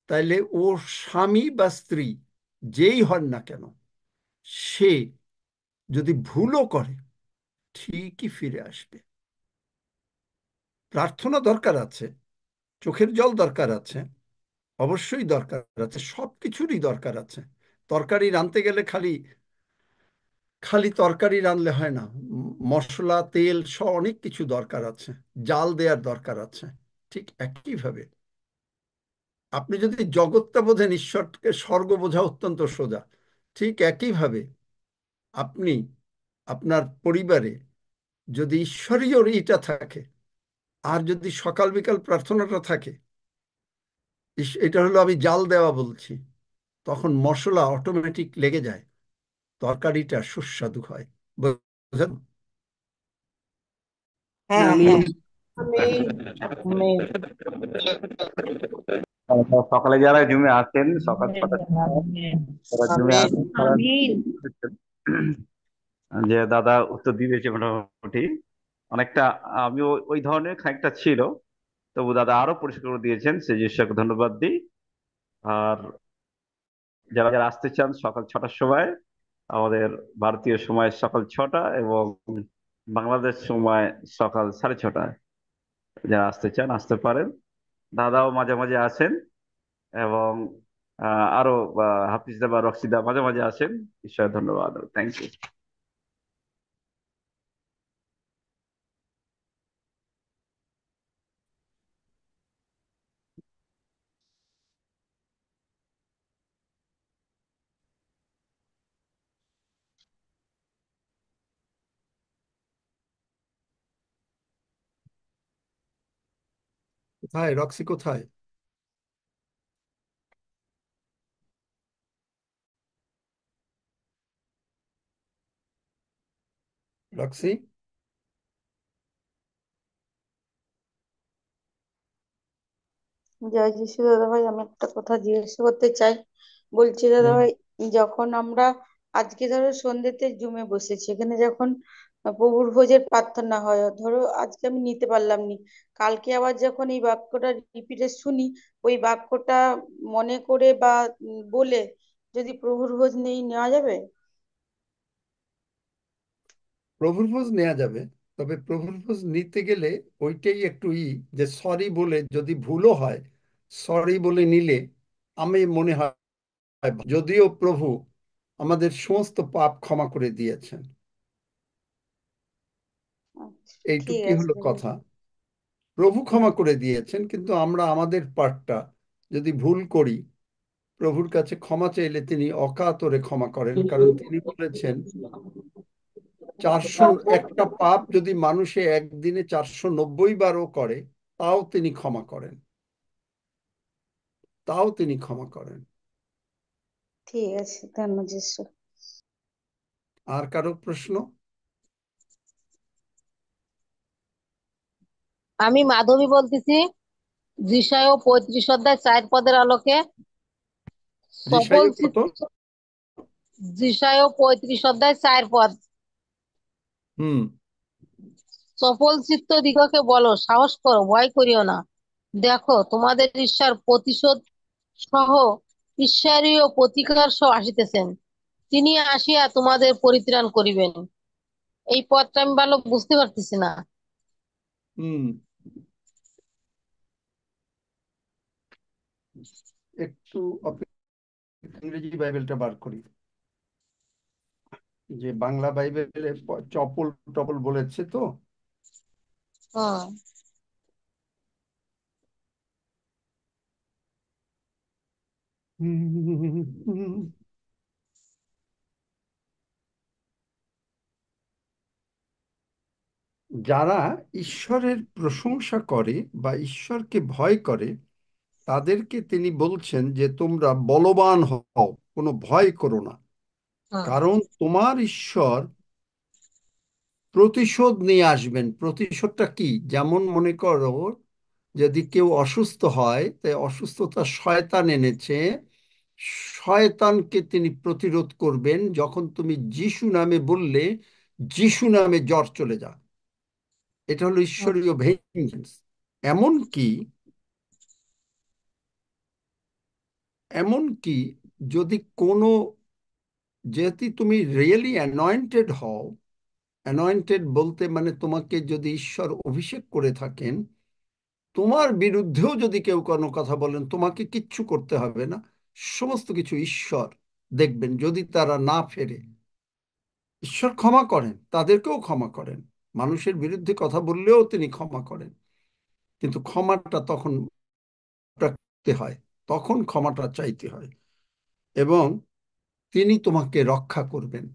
তাইলে ওর স্বামী বা স্ত্রী যেই হন না কেন, সে যদি ভুলও করে ঠিকই ফিরে আসবে। প্রার্থনা দরকার আছে, চোখের জল দরকার আছে, অবশ্যই দরকার আছে, সবকিছুরই দরকার আছে। তরকারি রাঁধতে গেলে খালি খালি তরকারি রাঁধলে হয় না, মশলা তেল সব অনেক কিছু দরকার আছে, জাল দেওয়ার দরকার আছে। ঠিক একইভাবে আপনি যদি জগৎটা বোঝেন, ঈশ্বরকে স্বর্গ বোঝা অত্যন্ত সোজা। ঠিক একইভাবে আপনি আপনার পরিবারে যদি ঈশ্বরীয় ইটা থাকে, আর যদি সকাল বিকাল প্রার্থনাটা থাকে, এটা হলো আমি জাল দেওয়া বলছি, তখন মশলা অটোমেটিক লেগে যায়, তরকারিটা সুস্বাদু হয়। বুঝলেন? হ্যাঁ হ্যাঁ আমেন সকালে যারা জুমে আসেন সকাল 6টার সময়, তারা জুমে আমেন আসেন, তারা আমিন। যে দাদা উত্তর দিয়ে দিয়েছে মোটামুটি অনেকটা। আমি ওই ধরনের খানিকটা ছিল, তবু দাদা আরো পরিষ্কার করে দিয়েছেন, সেই ঈশ্বরকে ধন্যবাদ দিই। আর যারা যারা আসতে চান সকাল 6টার সময়, আমাদের ভারতীয় সময় সকাল 6টা এবং বাংলাদেশ সময় সকাল 6:30টায়, যারা আসতে চান আসতে পারেন। দাদাও মাঝে মাঝে আসেন, এবং আরো হাফিজদা বা রক্সিদা মাঝে মাঝে আসেন। ঈশ্বরের ধন্যবাদ, থ্যাংক ইউ। কোথায় রক্সি, কোথায়? রক্সি, জয় যিশু। দাদা ভাই, আমি একটা কথা জিজ্ঞাসা করতে চাই। বলছি দাদা হুম। ভাই, যখন আমরা আজকে ধরো সন্ধ্যেতে জুমে বসেছি, এখানে যখন প্রভুর ভোজের প্রার্থনা হয়, ধরো আজকে আমি নিতে পারলাম নি, কালকে আবার যখন এই বাক্যটা রিপিটে শুনি, ওই বাক্যটা মনে করে বা বলে যদি প্রভুর ভোজ নেওয়া যাবে? প্রভুর ভোজ নেওয়া যাবে, তবে প্রভুর ভোজ নিতে গেলে ওইটাই একটু যে সরি বলে যদি ভুলও হয়, সরি বলে নিলে আমি মনে হয়, যদিও প্রভু আমাদের সমস্ত পাপ ক্ষমা করে দিয়েছেন, আচ্ছা, ঠিক এইটুকুই আছে হলো দাদা। কথা। প্রভু ক্ষমা করে দিয়েছেন, কিন্তু আমরা আমাদের পার্টটা যদি ভুল করি, প্রভুর কাছে ক্ষমা চাইলে তিনি অকাতরে ক্ষমা করেন, কারণ তিনি বলেছেন 401টা পাপ যদি মানুষে একদিনে 490বারও করে, তাও তিনি ক্ষমা করেন, তাও তিনি ক্ষমা করেন। ঠিক আছে, ধন্যবাদ যিশু। আর কারো প্রশ্ন? আমি মাধবী বলতেছি, যিশায় 35 অধ্যায় 4 পদের আলোকে সফল রিসাইও কত? যিশায় 35 অধ্যায় 4 পদ। হুম। সফল চিত্ত দিগকে বলো, সাহস করো, ভয় করিও না। দেখো, তোমাদের ঈশ্বর প্রতিশোধ সহ, ঈশ্বরীয় প্রতিকার সহ আসিতেছেন। তিনি আসিয়া তোমাদের পরিত্রাণ করিবেন। এই পদটা আমি ভালো বুঝতে পারতেছি না। হুম। একটু ইংরেজি বাইবেলটা বার করি, যে বাংলা বাইবেলে চপল টপল বলেছে তো। হ্যাঁ। যারা ঈশ্বরের প্রশংসা করে বা ঈশ্বরকে ভয় করে, তাদেরকে তিনি বলছেন যে তোমরা বলবান হও, কোনো ভয় করো না, হ্যাঁ। কারণ তোমার ঈশ্বর প্রতিশোধ নিয়ে আসবেন। প্রতিশোধটা কি? যেমন মনে করো, যদি কেউ অসুস্থ হয়, তাই অসুস্থতা শয়তান এনেছে, শয়তানকে তিনি প্রতিরোধ করবেন। যখন তুমি যিশু নামে বললে, যিশু নামে জ্বর চলে যা। এটা হলো ঈশ্বরীয় ভেঞ্জেন্স। এমনকি এমনকি যদি কোনো, যেহেতু তুমি রিয়েলি অ্যানয়েন্টেড হও, অ্যানয়েন্টেড বলতে মানে তোমাকে যদি ঈশ্বর অভিষেক করে থাকেন, তোমার বিরুদ্ধেও যদি কেউ কোনো কথা বলেন, তোমাকে কিচ্ছু করতে হবে না, সমস্ত কিছু ঈশ্বর দেখবেন। যদি তারা না ফেরে, ঈশ্বর ক্ষমা করেন, তাদেরকেও ক্ষমা করেন। মানুষের বিরুদ্ধে কথা বললেও তিনি ক্ষমা করেন, কিন্তু ক্ষমাটা তখন রাখতে হয়, তখন ক্ষমাটা চাইতে হয়, এবং তিনি তোমাকে রক্ষা করবেন।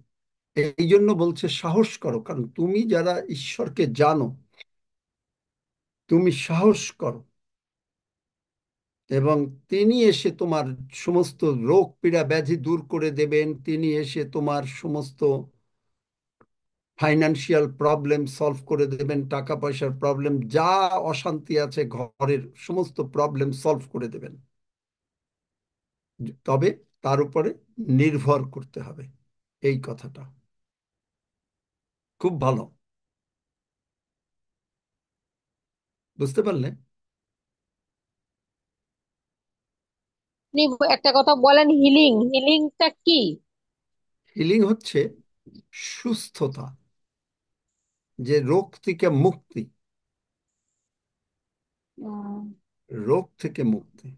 এই জন্য বলছে সাহস করো, কারণ তুমি যারা ঈশ্বরকে জানো, তুমি সাহস করো, এবং তিনি এসে তোমার সমস্ত রোগ পীড়া ব্যাধি দূর করে দেবেন। তিনি এসে তোমার সমস্ত ফাইনান্সিয়াল প্রবলেম সলভ করে দেবেন, টাকা পয়সার প্রবলেম, যা অশান্তি আছে ঘরের সমস্ত প্রবলেম সলভ করে দেবেন। তবে তার উপরে নির্ভর করতে হবে। এই কথাটা খুব ভালো, বুঝতে পারলে? আপনি একটা কথা বলেন, হিলিং, হিলিংটা কি? হিলিং হচ্ছে সুস্থতা, যে রোগ থেকে মুক্তি, উম, রোগ থেকে মুক্তি।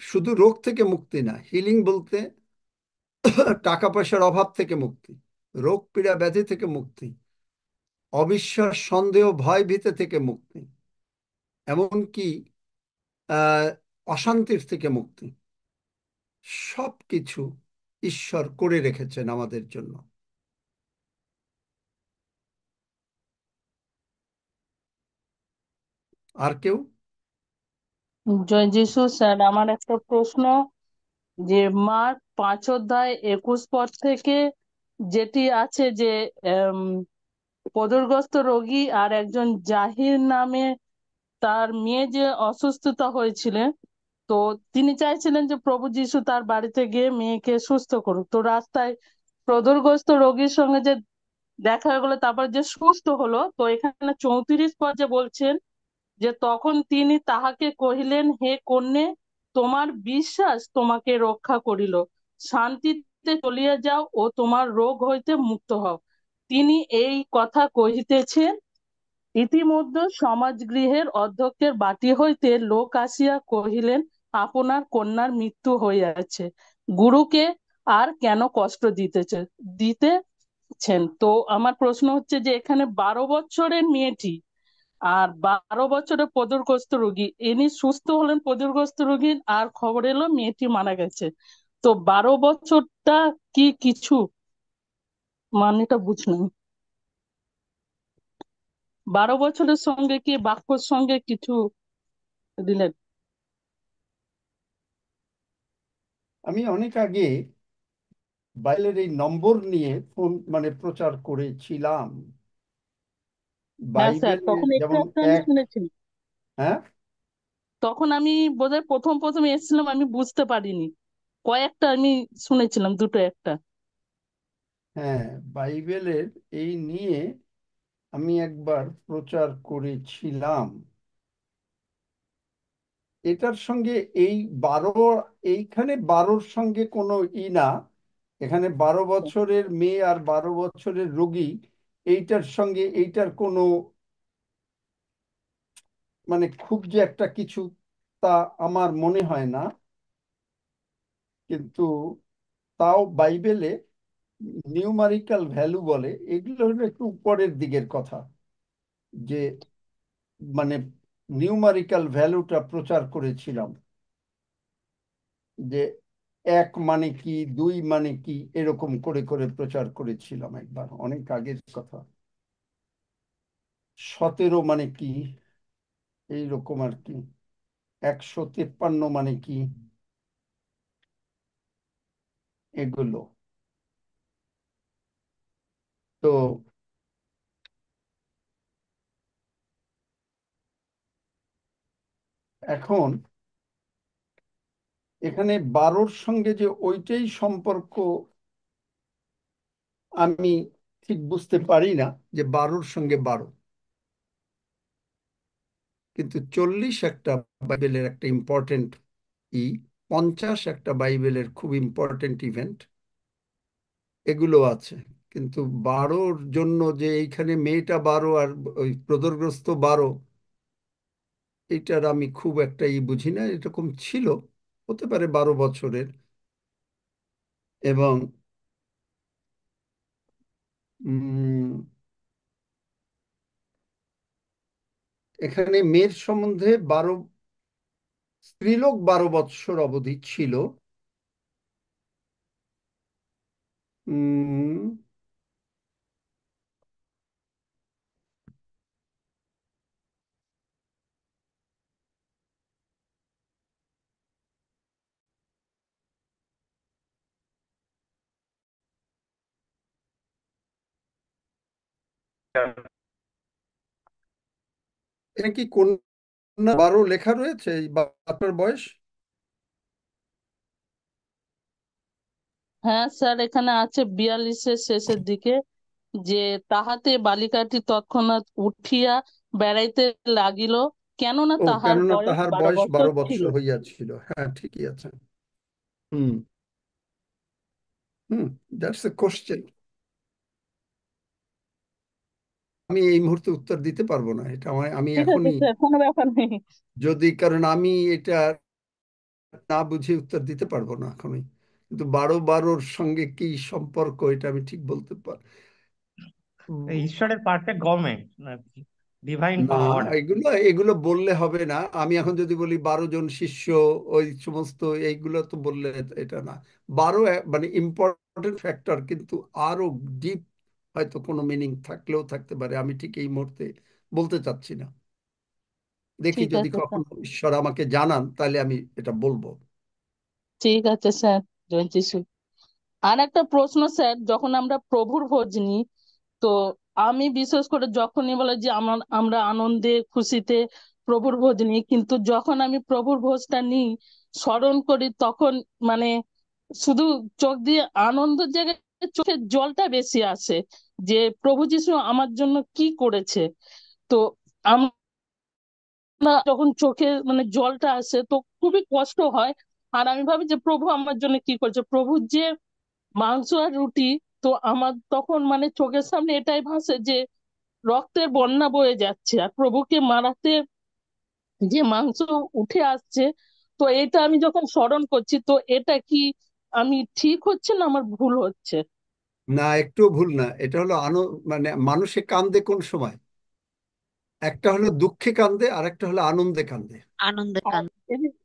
শুধু রোগ থেকে মুক্তি না, হিলিং বলতে টাকা পয়সার অভাব থেকে মুক্তি, রোগ পীড়া ব্যাধি থেকে মুক্তি, অবিশ্বাস সন্দেহ ভয় ভীতি থেকে মুক্তি, এমনকি আহ অশান্তির থেকে মুক্তি। সব কিছু ঈশ্বর করে রেখেছেন আমাদের জন্য। আর কেউ? জয় যিশু স্যার, আমার একটা প্রশ্ন, যে মার্ক 5 অধ্যায় 21 পদ থেকে যেটি আছে যে পদরগ্রস্ত রোগী আর একজন জাহির নামে তার মেয়ে যে অসুস্থতা হয়েছিলেন, তো তিনি চাইছিলেন যে প্রভু যিশু তার বাড়িতে গিয়ে মেয়েকে সুস্থ করুক। তো রাস্তায় প্রদরগ্রস্ত রোগীর সঙ্গে যে দেখা হয়ে গেলো, তারপর যে সুস্থ হলো, তো এখানে 34 পদ যে বলছেন যে তখন তিনি তাহাকে কহিলেন, হে কন্যে, তোমার বিশ্বাস তোমাকে রক্ষা করিল, শান্তিতে চলিয়া যাও ও তোমার রোগ হইতে মুক্ত হও। তিনি এই কথা কহিতেছেন, ইতিমধ্যে সমাজগৃহের অধ্যক্ষের বাটী হইতে লোক আসিয়া কহিলেন, আপনার কন্যার মৃত্যু হইয়াছে, গুরুকে আর কেন কষ্ট দিতেছেন? তো আমার প্রশ্ন হচ্ছে যে এখানে 12 বছরের মেয়েটি আর 12 বছরের পদরগ্রস্ত রোগী, ইনি সুস্থ হলেন পদরগ্রস্ত রোগী, আর খবর এলো মেয়েটি মারা গেছে। তো 12 বছরটা কি কিছু মানেটা বুঝলাম, 12 বছরের সঙ্গে কি বাক্যর সঙ্গে কিছু রিলেট? আমি অনেক আগে বাইবেলের এই নম্বর নিয়ে ফোন মানে প্রচার করেছিলাম। হ্যাঁ স্যার, বাইবেলে তখন একটু যেমন একটু আমি এক, শুনেছি। হ্যাঁ তখন আমি বোধহয় প্রথম প্রথম এসেছিলাম, আমি বুঝতে পারিনি, কয়েকটা আমি শুনেছিলাম, দুটো একটা। হ্যাঁ, বাইবেলের এই নিয়ে আমি একবার প্রচার করেছিলাম। এটার সঙ্গে এই 12, এইখানে 12-র সঙ্গে কোনো না। এখানে 12 বছরের মেয়ে আর 12 বছরের রোগী, এইটার সঙ্গে এইটার কোনো মানে খুব যে একটা কিছু, তা আমার মনে হয় না। কিন্তু তাও বাইবেলে নিউমারিক্যাল ভ্যালু বলে, এগুলো হলো একটু উপরের দিকের কথা, যে মানে নিউমারিক্যাল ভ্যালুটা প্রচার করেছিলাম, যে এক মানে কি, দুই মানে কি, এরকম করে করে প্রচার করেছিলাম একবার, অনেক আগের কথা। 17 মানে কি, এইরকম আর কি। 153 মানে কি, এগুলো। তো এখন এখানে 12-র সঙ্গে যে ওইটাই সম্পর্ক আমি ঠিক বুঝতে পারি না, যে 12-র সঙ্গে 12, কিন্তু 40 একটা বাইবেলের একটা ইম্পর্টেন্ট 50 একটা বাইবেলের খুব ইম্পর্টেন্ট ইভেন্ট, এগুলো আছে। কিন্তু 12-র জন্য যে এইখানে মেয়েটা 12 আর ওই প্রদরগ্রস্ত 12, এইটার আমি খুব একটা বুঝি না। এরকম ছিল, হতে পারে 12 বছরের। এবং উম, এখানে মেয়ের সম্বন্ধে 12, স্ত্রীলোক 12 বৎসর অবধি ছিল। উম, এটা কি কোন 12 লেখা রয়েছে এই বাচ্চার বয়স? হ্যাঁ স্যার, এখানে আছে 42-এর শেষের দিকে, যে তাহাতে বালিকাটি তৎক্ষণাৎ উঠিয়া বেড়াইতে লাগিল, কেননা ও, তাহার কেননা বয়স তাহার 12 বয়স বছর 12 ছিল। বৎসর হইয়াছিল। হ্যাঁ, ঠিকই আছে। হুম, হুম, দ্যাটস এ কোশ্চেন। আমি এই মুহূর্তে উত্তর দিতে পারবো না, এটা আমি ঠিক আছে এখনই, স্যার, কোনো ব্যাপার নেই। যদি, কারণ আমি এটা না বুঝে উত্তর দিতে পারবো না এখনই। কিন্তু 12-12-র সঙ্গে কি সম্পর্ক, এটা আমি ঠিক বলতে পার ঈশ্বরের পারফেক্ট গভর্নমেন্ট, ডিভাইন না। পাওয়ার। এগুলো এগুলো বললে হবে না। আমি এখন যদি বলি 12 জন শিষ্য, ওই সমস্ত এইগুলো তো বললে এটা না। 12 মানে ইম্পর্টেন্ট ফ্যাক্টর, কিন্তু আরো ডিপ হয়তো কোনো মিনিং থাকলেও থাকতে পারে, আমি ঠিক এই মুহূর্তে বলতে চাচ্ছি না। দেখি ঠিক যদি আছে স্যার। কখনো ঈশ্বর আমাকে জানান, তাহলে আমি এটা বলবো। ঠিক আছে স্যার, জয় যিশু। আর একটা প্রশ্ন স্যার, যখন আমরা প্রভুর ভোজ নিই, তো আমি বিশেষ করে যখনই বলে যে আমরা আনন্দে খুশিতে প্রভুর ভোজ নিই, কিন্তু যখন আমি প্রভুর ভোজটা নিই, স্মরণ করি, তখন মানে শুধু চোখ দিয়ে আনন্দের জায়গায় চোখের জলটা বেশি আসে, যে প্রভু যিশু আমার জন্য কি করেছে। তো আমরা যখন চোখে মানে জলটা আসে, তো খুবই কষ্ট হয়। আর আমি ভাবি যে প্রভু আমার জন্য কি করেছে, প্রভু যে মাংস আর রুটি, তো আমার তখন মানে চোখের সামনে এটাই ভাসে যে রক্তের বন্যা বয়ে যাচ্ছে, আর প্রভুকে মারাতে যে মাংস উঠে আসছে। তো এটা আমি যখন স্মরণ করছি, তো এটা কি আমি ঠিক হচ্ছে না আমার ভুল হচ্ছে? না, একটু ভুল না। এটা হলো মানে মানুষে কান্দে কোন সময়? একটা হলো দুঃখে কান্দে, আর একটা হলো আনন্দে কান্দে। আনন্দে আর কান। এদিকে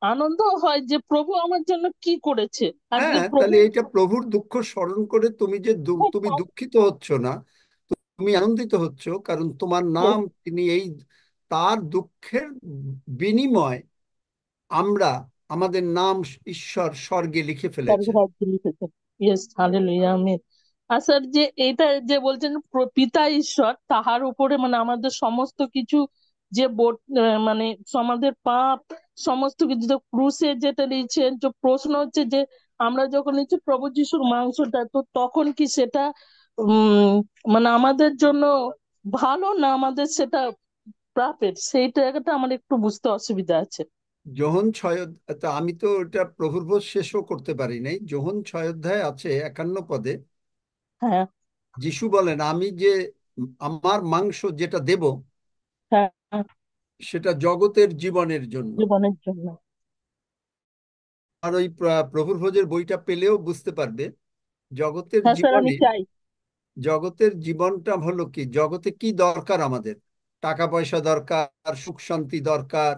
আনন্দ হয় যে প্রভু আমার জন্য কি করেছে, আর যে হ্যাঁ, প্রভু তাহলে এটা প্রভুর দুঃখ স্মরণ করে তুমি যে খুব তুমি দুঃখিত হচ্ছ না, তুমি আনন্দিত হচ্ছ, কারণ তোমার নাম, তিনি এই তার দুঃখের বিনিময় আমরা, আমাদের নাম ঈশ্বর স্বর্গে লিখে ফেলেছে। স্বর্গরাজ্যে লিখেছে। Yes, hallelujah, amen. আর স্যার, যে এটা যে বলছেন পিতা ঈশ্বর, তাহার উপরে মানে আমাদের সমস্ত কিছু, যে মানে আমাদের পাপ সমস্ত কিছু যে ক্রুশে যেটা নিয়েছেন, যে প্রশ্ন হচ্ছে যে আমরা যখন নিচ্ছি প্রভু যিশুর মাংসটা, তো তখন কি সেটা মানে আমাদের জন্য ভালো, না আমাদের সেটা পাপের, সেই জায়গাটা আমার একটু বুঝতে অসুবিধা আছে। যোহন 6, তা আমি তো এটা প্রভুর ভোজ শেষও করতে পারি নাই। যোহন 6 অধ্যায় আছে 51 পদে হ্যাঁ, যিশু বলেন, আমি যে আমার মাংস যেটা দেব, হ্যাঁ, সেটা জগতের জীবনের জন্য। জীবনের জন্য। আর ওই প্রভুর ভোজের বইটা পেলেও বুঝতে পারবে, জগতের হ্যাঁ স্যার, আমি জীবনে, চাই। জগতের জীবনটা হলো কি, জগতে কি দরকার আমাদের? টাকা পয়সা দরকার, সুখ শান্তি দরকার,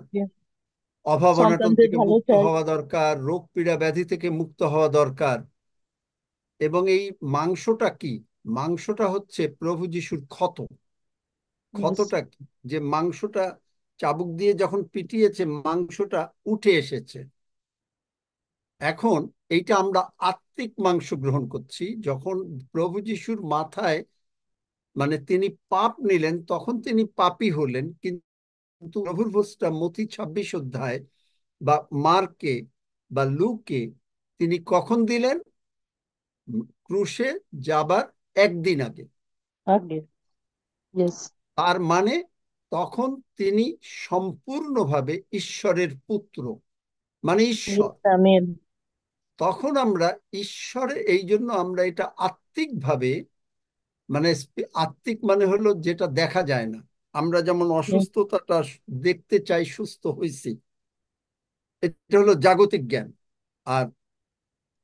অভাব অনটন সন্তানদের থেকে ভালো মুক্ত চাই। হওয়া দরকার, রোগ পীড়া ব্যাধি থেকে মুক্ত হওয়া দরকার। এবং এই মাংসটা কি? মাংসটা হচ্ছে প্রভু যিশুর ক্ষত। Yes. ক্ষতটা কি? যে মাংসটা চাবুক দিয়ে যখন পিটিয়েছে, মাংসটা উঠে এসেছে। এখন এইটা আমরা আত্মিক মাংস গ্রহণ করছি যখন প্রভু যিশুর মাথায়, মানে তিনি পাপ নিলেন, তখন তিনি পাপী হলেন। কিন্তু প্রভুর ভোজটা মতি 26 অধ্যায় বা মার্কে বা লুকে তিনি কখন দিলেন? ক্রুশে যাবার একদিন আগে। আগে। ইয়েস। তার মানে তখন তিনি সম্পূর্ণভাবে ঈশ্বরের পুত্র, মানে ঈশ্বর। আমেন। তখন আমরা ঈশ্বরে, এই জন্য আমরা এটা আত্মিকভাবে, মানে আত্মিক মানে হলো যেটা দেখা যায় না। আমরা যেমন অসুস্থতাটা দেখতে চাই, সুস্থ হয়েছি, এটা হলো জাগতিক জ্ঞান। আর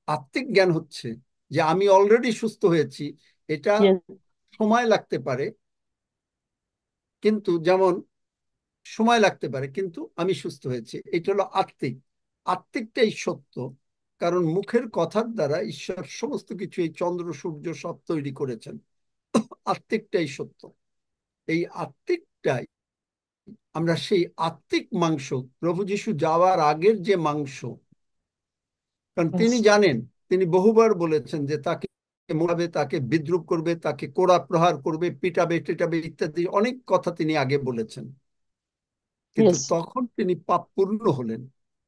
আত্মিক জ্ঞান হচ্ছে যে আমি অলরেডি সুস্থ হয়েছি। এটা ইয়েস। সময় লাগতে পারে, কিন্তু যেমন সময় লাগতে পারে, কিন্তু আমি সুস্থ হয়েছি। এটা হলো আত্মিক। আত্মিকটাই সত্য, কারণ মুখের কথার দ্বারা ঈশ্বর সমস্ত কিছু, এই চন্দ্র সূর্য সব তৈরি করেছেন। আত্মিকটাই সত্য। এই আত্মিকটাই আমরা, সেই আত্মিক মাংস, প্রভু যীশু যাওয়ার আগের যে মাংস, কারণ তিনি জানেন, তিনি বহুবার বলেছেন যে তাকে মোড়াবে, তাকে বিদ্রূপ করবে, তাকে কোড়া প্রহার করবে, পিটাবে টিটাবে ইত্যাদি অনেক কথা তিনি আগে বলেছেন। কিন্তু ইয়েস। তখন তিনি পাপ পূর্ণ হলেন।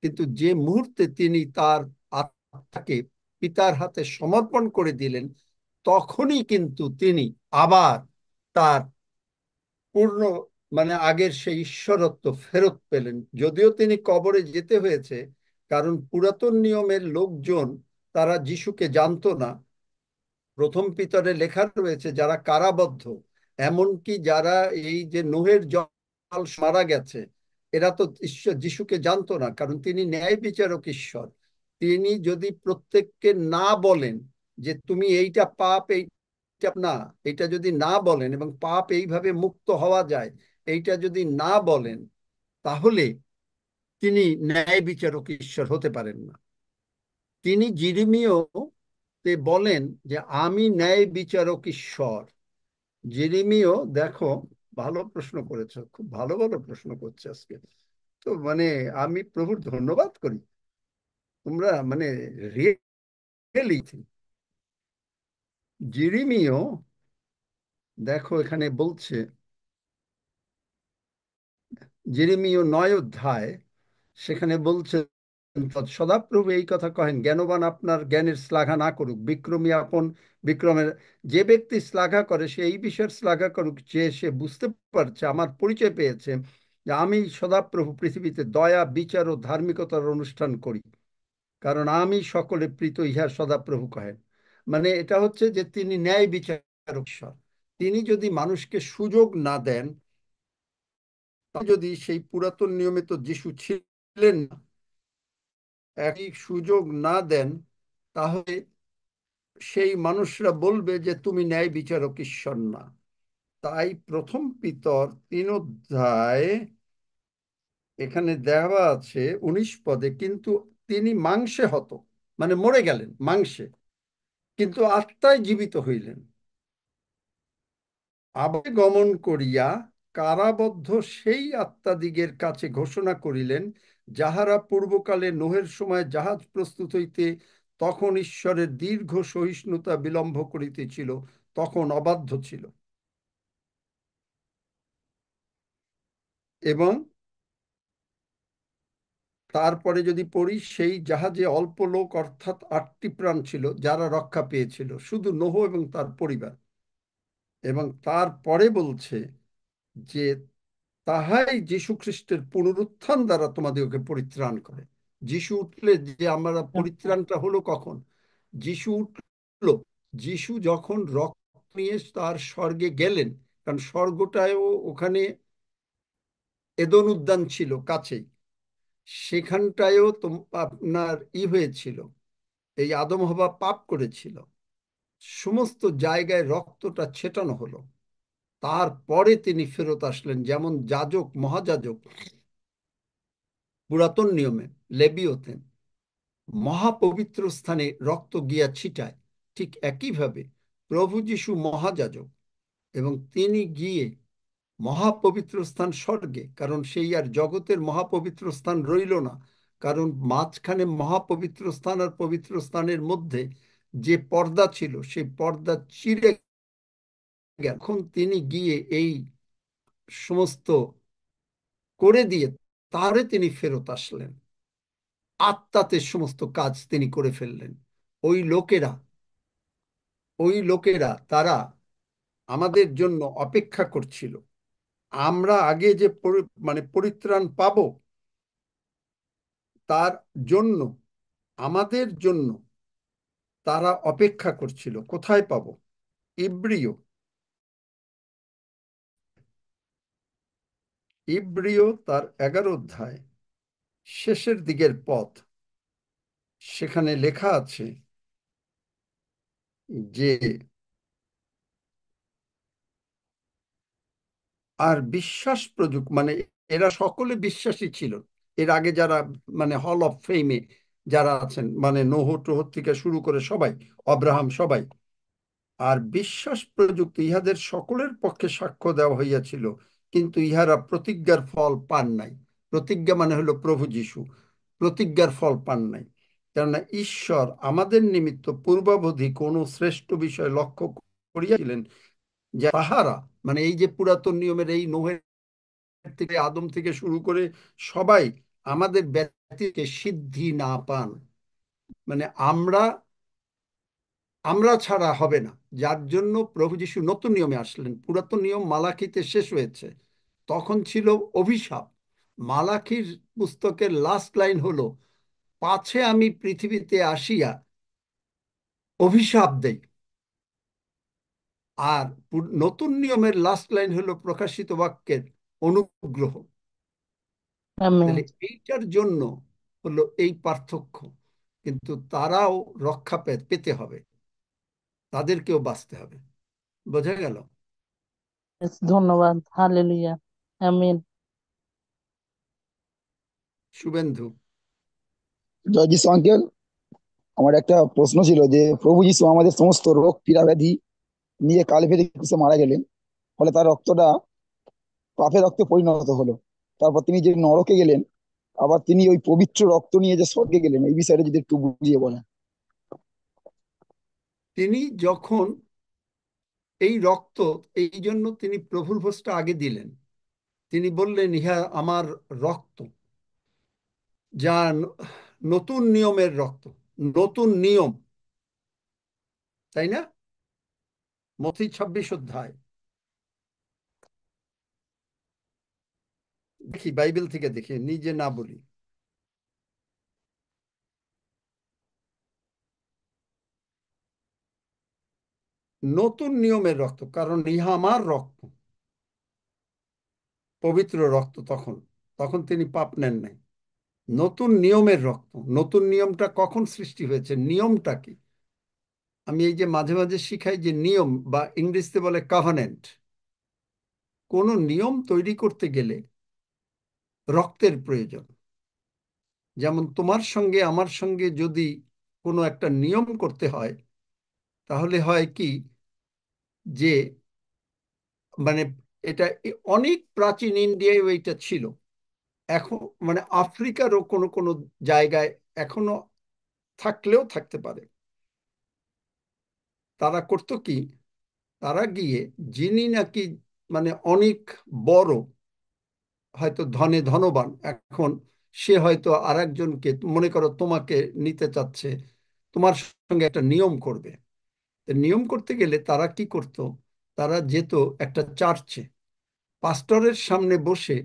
কিন্তু যে মুহূর্তে তিনি তার আত্মাকে পিতার হাতে সমর্পণ করে দিলেন, তখনই কিন্তু তিনি আবার তার পূর্ণ, মানে আগের সেই ঈশ্বরত্ব ফেরত পেলেন। যদিও তিনি কবরে যেতে হয়েছে, কারণ পুরাতন নিয়মের লোকজন তারা যিশুকে জানতো না। প্রথম পিতরে লেখা রয়েছে যারা কারাবদ্ধ, এমনকি যারা এই যে নোহের জল মারা গেছে, এরা তো ঈশ্বর যিশুকে জানতো না, কারণ তিনি ন্যায় বিচারক ঈশ্বর। তিনি যদি প্রত্যেককে না বলেন যে তুমি এইটা পাপ, এইটা না, এটা যদি না বলেন এবং পাপ এইভাবে মুক্ত হওয়া যায়, এইটা যদি না বলেন, তাহলে তিনি ন্যায় বিচারক ঈশ্বর হতে পারেন না। তিনি যিরিমিয় তে বলেন যে আমি ন্যায় বিচারক ঈশ্বর। জেরেমিও, দেখো, ভালো প্রশ্ন করেছো, খুব ভালো ভালো প্রশ্ন করছে আজকে। তো মানে আমি প্রভুর ধন্যবাদ করি, তোমরা মানে রিয়েলি। জেরেমিও, দেখো এখানে বলছে, জেরেমিও 9 অধ্যায়, সেখানে বলছে, সদাপ্রভু এই কথা কহেন, জ্ঞানবান আপনার জ্ঞানের শ্লাঘা না করুক, বিক্রমী আপন বিক্রমের। যে ব্যক্তি শ্লাঘা করে সে এই বিষয়ের শ্লাঘা করুক যে সে বুঝতে পারছে, আমার পরিচয় পেয়েছে যে আমি সদাপ্রভু পৃথিবীতে দয়া, বিচার ও ধার্মিকতার অনুষ্ঠান করি, কারণ আমি সকলে প্রীত, ইহা সদাপ্রভু কহেন। মানে এটা হচ্ছে যে তিনি ন্যায় বিচারক ঈশ্বর। তিনি যদি মানুষকে সুযোগ না দেন, যদি সেই পুরাতন নিয়মে তো যিশু ছিলেন না, একই সুযোগ না দেন, তাহলে সেই মানুষরা বলবে যে তুমি ন্যায় বিচারক ঈশ্বর না। তাই প্রথম পিতর 3 অধ্যায়, এখানে দেওয়া আছে 19 পদে, কিন্তু তিনি মাংসে হত, মানে মরে গেলেন মাংসে, কিন্তু আত্মায় জীবিত হইলেন। আবার গমন করিয়া কারাবদ্ধ সেই আত্মাদিগের কাছে ঘোষণা করিলেন, যাহারা পূর্বকালে নোহের সময় জাহাজ প্রস্তুত হইতে তখন ঈশ্বরের দীর্ঘ সহিষ্ণুতা বিলম্ব করিতেছিল, তখন অবাধ্য ছিল। এবং তারপরে যদি পড়ি, সেই জাহাজে অল্প লোক, অর্থাৎ 8টি প্রাণ ছিল যারা রক্ষা পেয়েছিল, শুধু নোহ এবং তার পরিবার। এবং তারপরে বলছে যে তাহাই যীশু খ্রিস্টের পুনরুত্থান দ্বারা তোমাদেরকে পরিত্রাণ করে। যীশু উঠলে যে আমরা পরিত্রাণটা হলো কখন? যীশু উঠল, যীশু যখন রক্ত নিয়ে তার স্বর্গে গেলেন, কারণ স্বর্গটাও ওখানে এদন উদ্যান ছিল কাছেই, সেখানটায়ও আপনার হয়েছিল, এই আদম হাওয়া পাপ করেছিল, সমস্ত জায়গায় রক্তটা ছেটানো হলো। তারপরে তিনি ফেরত আসলেন, যেমন যাজক মহাযাজক পুরাতন নিয়মে লেবীয়তে মহাপবিত্র স্থানে রক্ত গিয়া ছিটায়, ঠিক একইভাবে প্রভু যীশু মহাযাজক, এবং তিনি গিয়ে মহাপবিত্র স্থান স্বর্গে, কারণ সেই আর জগতের মহাপবিত্র স্থান রইল না, কারণ মাঝখানে মহাপবিত্র স্থান আর পবিত্র স্থানের মধ্যে যে পর্দা ছিল, সেই পর্দা চিরে গেল। এখন তিনি গিয়ে এই সমস্ত করে দিয়ে তারে তিনি ফেরত আসলেন। আত্মাতে সমস্ত কাজ তিনি করে ফেললেন। ওই লোকেরা তারা আমাদের জন্য অপেক্ষা করছিল। আমরা আগে যে মানে পরিত্রাণ পাবো, তার জন্য, আমাদের জন্য তারা অপেক্ষা করছিল। কোথায় পাবো? ইব্রিয় তার 11 অধ্যায় শেষের দিকের পথ, সেখানে লেখা আছে যে আর বিশ্বাস মানে এরা সকলে বিশ্বাসী ছিল। এর আগে যারা মানে হল অফ ফেমে যারা আছেন, মানে নোহ টোহ থেকে শুরু করে সবাই, অব্রাহাম, সবাই। আর বিশ্বাস প্রযুক্ত ইহাদের সকলের পক্ষে সাক্ষ্য দেওয়া হইয়াছিল, কিন্তু ইহারা প্রতিজ্ঞার ফল পান নাই। প্রতিজ্ঞা মানে হলো প্রভু যীশু। প্রতিজ্ঞার ফল পান নাই, কেননা ঈশ্বর আমাদের নিমিত্ত পূর্বাবধি কোন শ্রেষ্ঠ বিষয় লক্ষ্য করিয়াছিলেন, যে তাহারা, মানে এই যে পুরাতন নিয়মের এই নোহের থেকে আদম থেকে শুরু করে সবাই আমাদের ব্যক্তিকে সিদ্ধি না পান। মানে আমরা ছাড়া হবে না, যার জন্য প্রভু যীশু নতুন নিয়মে আসলেন। পুরাতন নিয়ম মালাখিতে শেষ হয়েছে, তখন ছিল অভিশাপ। মালাখির পুস্তকের লাস্ট লাইন হলো, পাছে আমি পৃথিবীতে আসিয়া অভিশাপ দেই। আর নতুন নিয়মের লাস্ট লাইন হলো প্রকাশিত বাক্যের অনুগ্রহ। আমেন। তাহলে এইটার জন্য হলো এই পার্থক্য। কিন্তু তারাও রক্ষা পেতে হবে, তাদেরকেও বাঁচতে হবে। বোঝা গেল? ধন্যবাদ। হালেলুয়া। আমেন। শুভেন্দু। জয় যিশু আঙ্কেল, আমার একটা প্রশ্ন ছিল যে প্রভু যিশু আমাদের সমস্ত রোগ পীড়া ব্যাধি নিয়ে কালভেরি ক্রুশে মারা গেলেন, ফলে তার রক্তটা পাপের রক্তে পরিণত হলো। তারপর তিনি যে নরকে গেলেন, আবার তিনি ওই পবিত্র রক্ত নিয়ে যে স্বর্গে গেলেন, এই বিষয়টা যদি একটু বুঝিয়ে বলেন। তিনি যখন এই রক্ত, এই জন্য তিনি প্রভুর ভোজটা আগে দিলেন। তিনি বললেন, ইহা আমার রক্ত, যা নতুন নিয়মের রক্ত, নতুন নিয়ম, তাই না? মথি 26 অধ্যায়। দেখি, বাইবেল থেকে দেখি, নিজে না বলি। নতুন নিয়মের রক্ত, কারণ ইহা আমার রক্ত, পবিত্র রক্ত। তখন তখন তিনি পাপ নেন নাই। নতুন নিয়মের রক্ত। নতুন নিয়মটা কখন সৃষ্টি হয়েছে? নিয়মটা কি? আমি এই যে মাঝে মাঝে শিখাই যে নিয়ম, বা ইংরেজিতে বলে কাভানেন্ট। কোন নিয়ম তৈরি করতে গেলে রক্তের প্রয়োজন। যেমন তোমার সঙ্গে আমার সঙ্গে যদি কোনো একটা নিয়ম করতে হয়, তাহলে হয় কি যে, মানে এটা অনেক প্রাচীন ইন্ডিয়ায় এটা ছিল। এখন মানে আফ্রিকারও কোনো কোনো জায়গায় এখনো থাকলেও থাকতে পারে। তারা করতো কি, তারা গিয়ে যিনি নাকি মানে অনেক বড়, হয়তো ধনে ধনবান, এখন সে হয়তো আর একজনকে, মনে করো তোমাকে নিতে চাচ্ছে, তোমার সঙ্গে একটা নিয়ম করবে। নিয়ম করতে গেলে তারা কি করত, তারা যেত একটা চার্চে, পাস্টরের সামনে বসে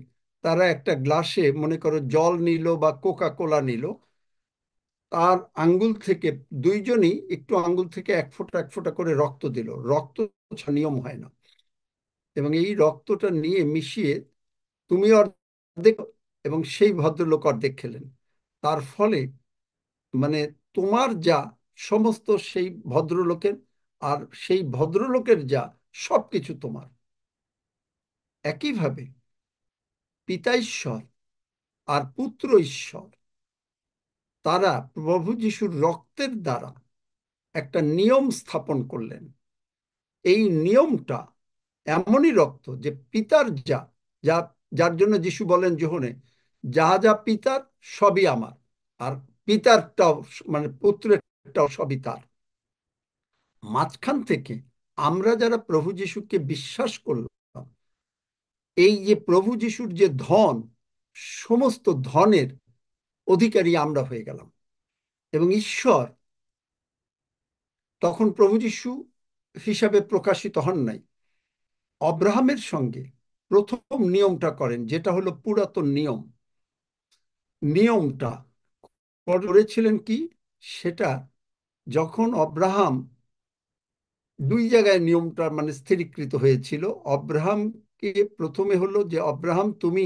তারা একটা গ্লাসে মনে করো জল নিল বা কোকা কোলা নিল, তার আঙ্গুল থেকে দুইজনই একটু আঙ্গুল থেকে এক ফোঁটা এক ফোঁটা করে রক্ত দিল। রক্ত ছাড়া নিয়ম হয় না। এবং এই রক্তটা নিয়ে মিশিয়ে তুমি অর্ধেক এবং সেই ভদ্রলোক অর্ধেক খেলেন। তার ফলে মানে তোমার যা সমস্ত সেই ভদ্রলোকের, আর সেই ভদ্রলোকের যা সবকিছু তোমার। একইভাবে পিতা ঈশ্বর আর পুত্র ঈশ্বর, তারা প্রভু যিশুর রক্তের দ্বারা একটা নিয়ম স্থাপন করলেন। এই নিয়মটা এমনই রক্ত যে পিতার যা যা যার জন্য যিশু বলেন যোহনে, যা যা পিতার সবই আমার, আর পিতারটাও মানে পুত্রেরটাও সবই তার। মাঝখান থেকে আমরা যারা প্রভু যিশুকে বিশ্বাস করলাম, এই যে প্রভু যিশুর যে ধন, সমস্ত ধনের অধিকারী আমরা হয়ে গেলাম। এবং ঈশ্বর তখন প্রভু যীশু হিসাবে প্রকাশিত হন নাই, অব্রাহামের সঙ্গে প্রথম নিয়মটা করেন, যেটা হলো পুরাতন নিয়ম। নিয়মটা করেছিলেন কি, সেটা যখন অব্রাহাম দুই জায়গায় নিয়মটা মানে স্থিরীকৃত হয়েছিল। অব্রাহামকে প্রথমে হলো যে, অব্রাহাম তুমি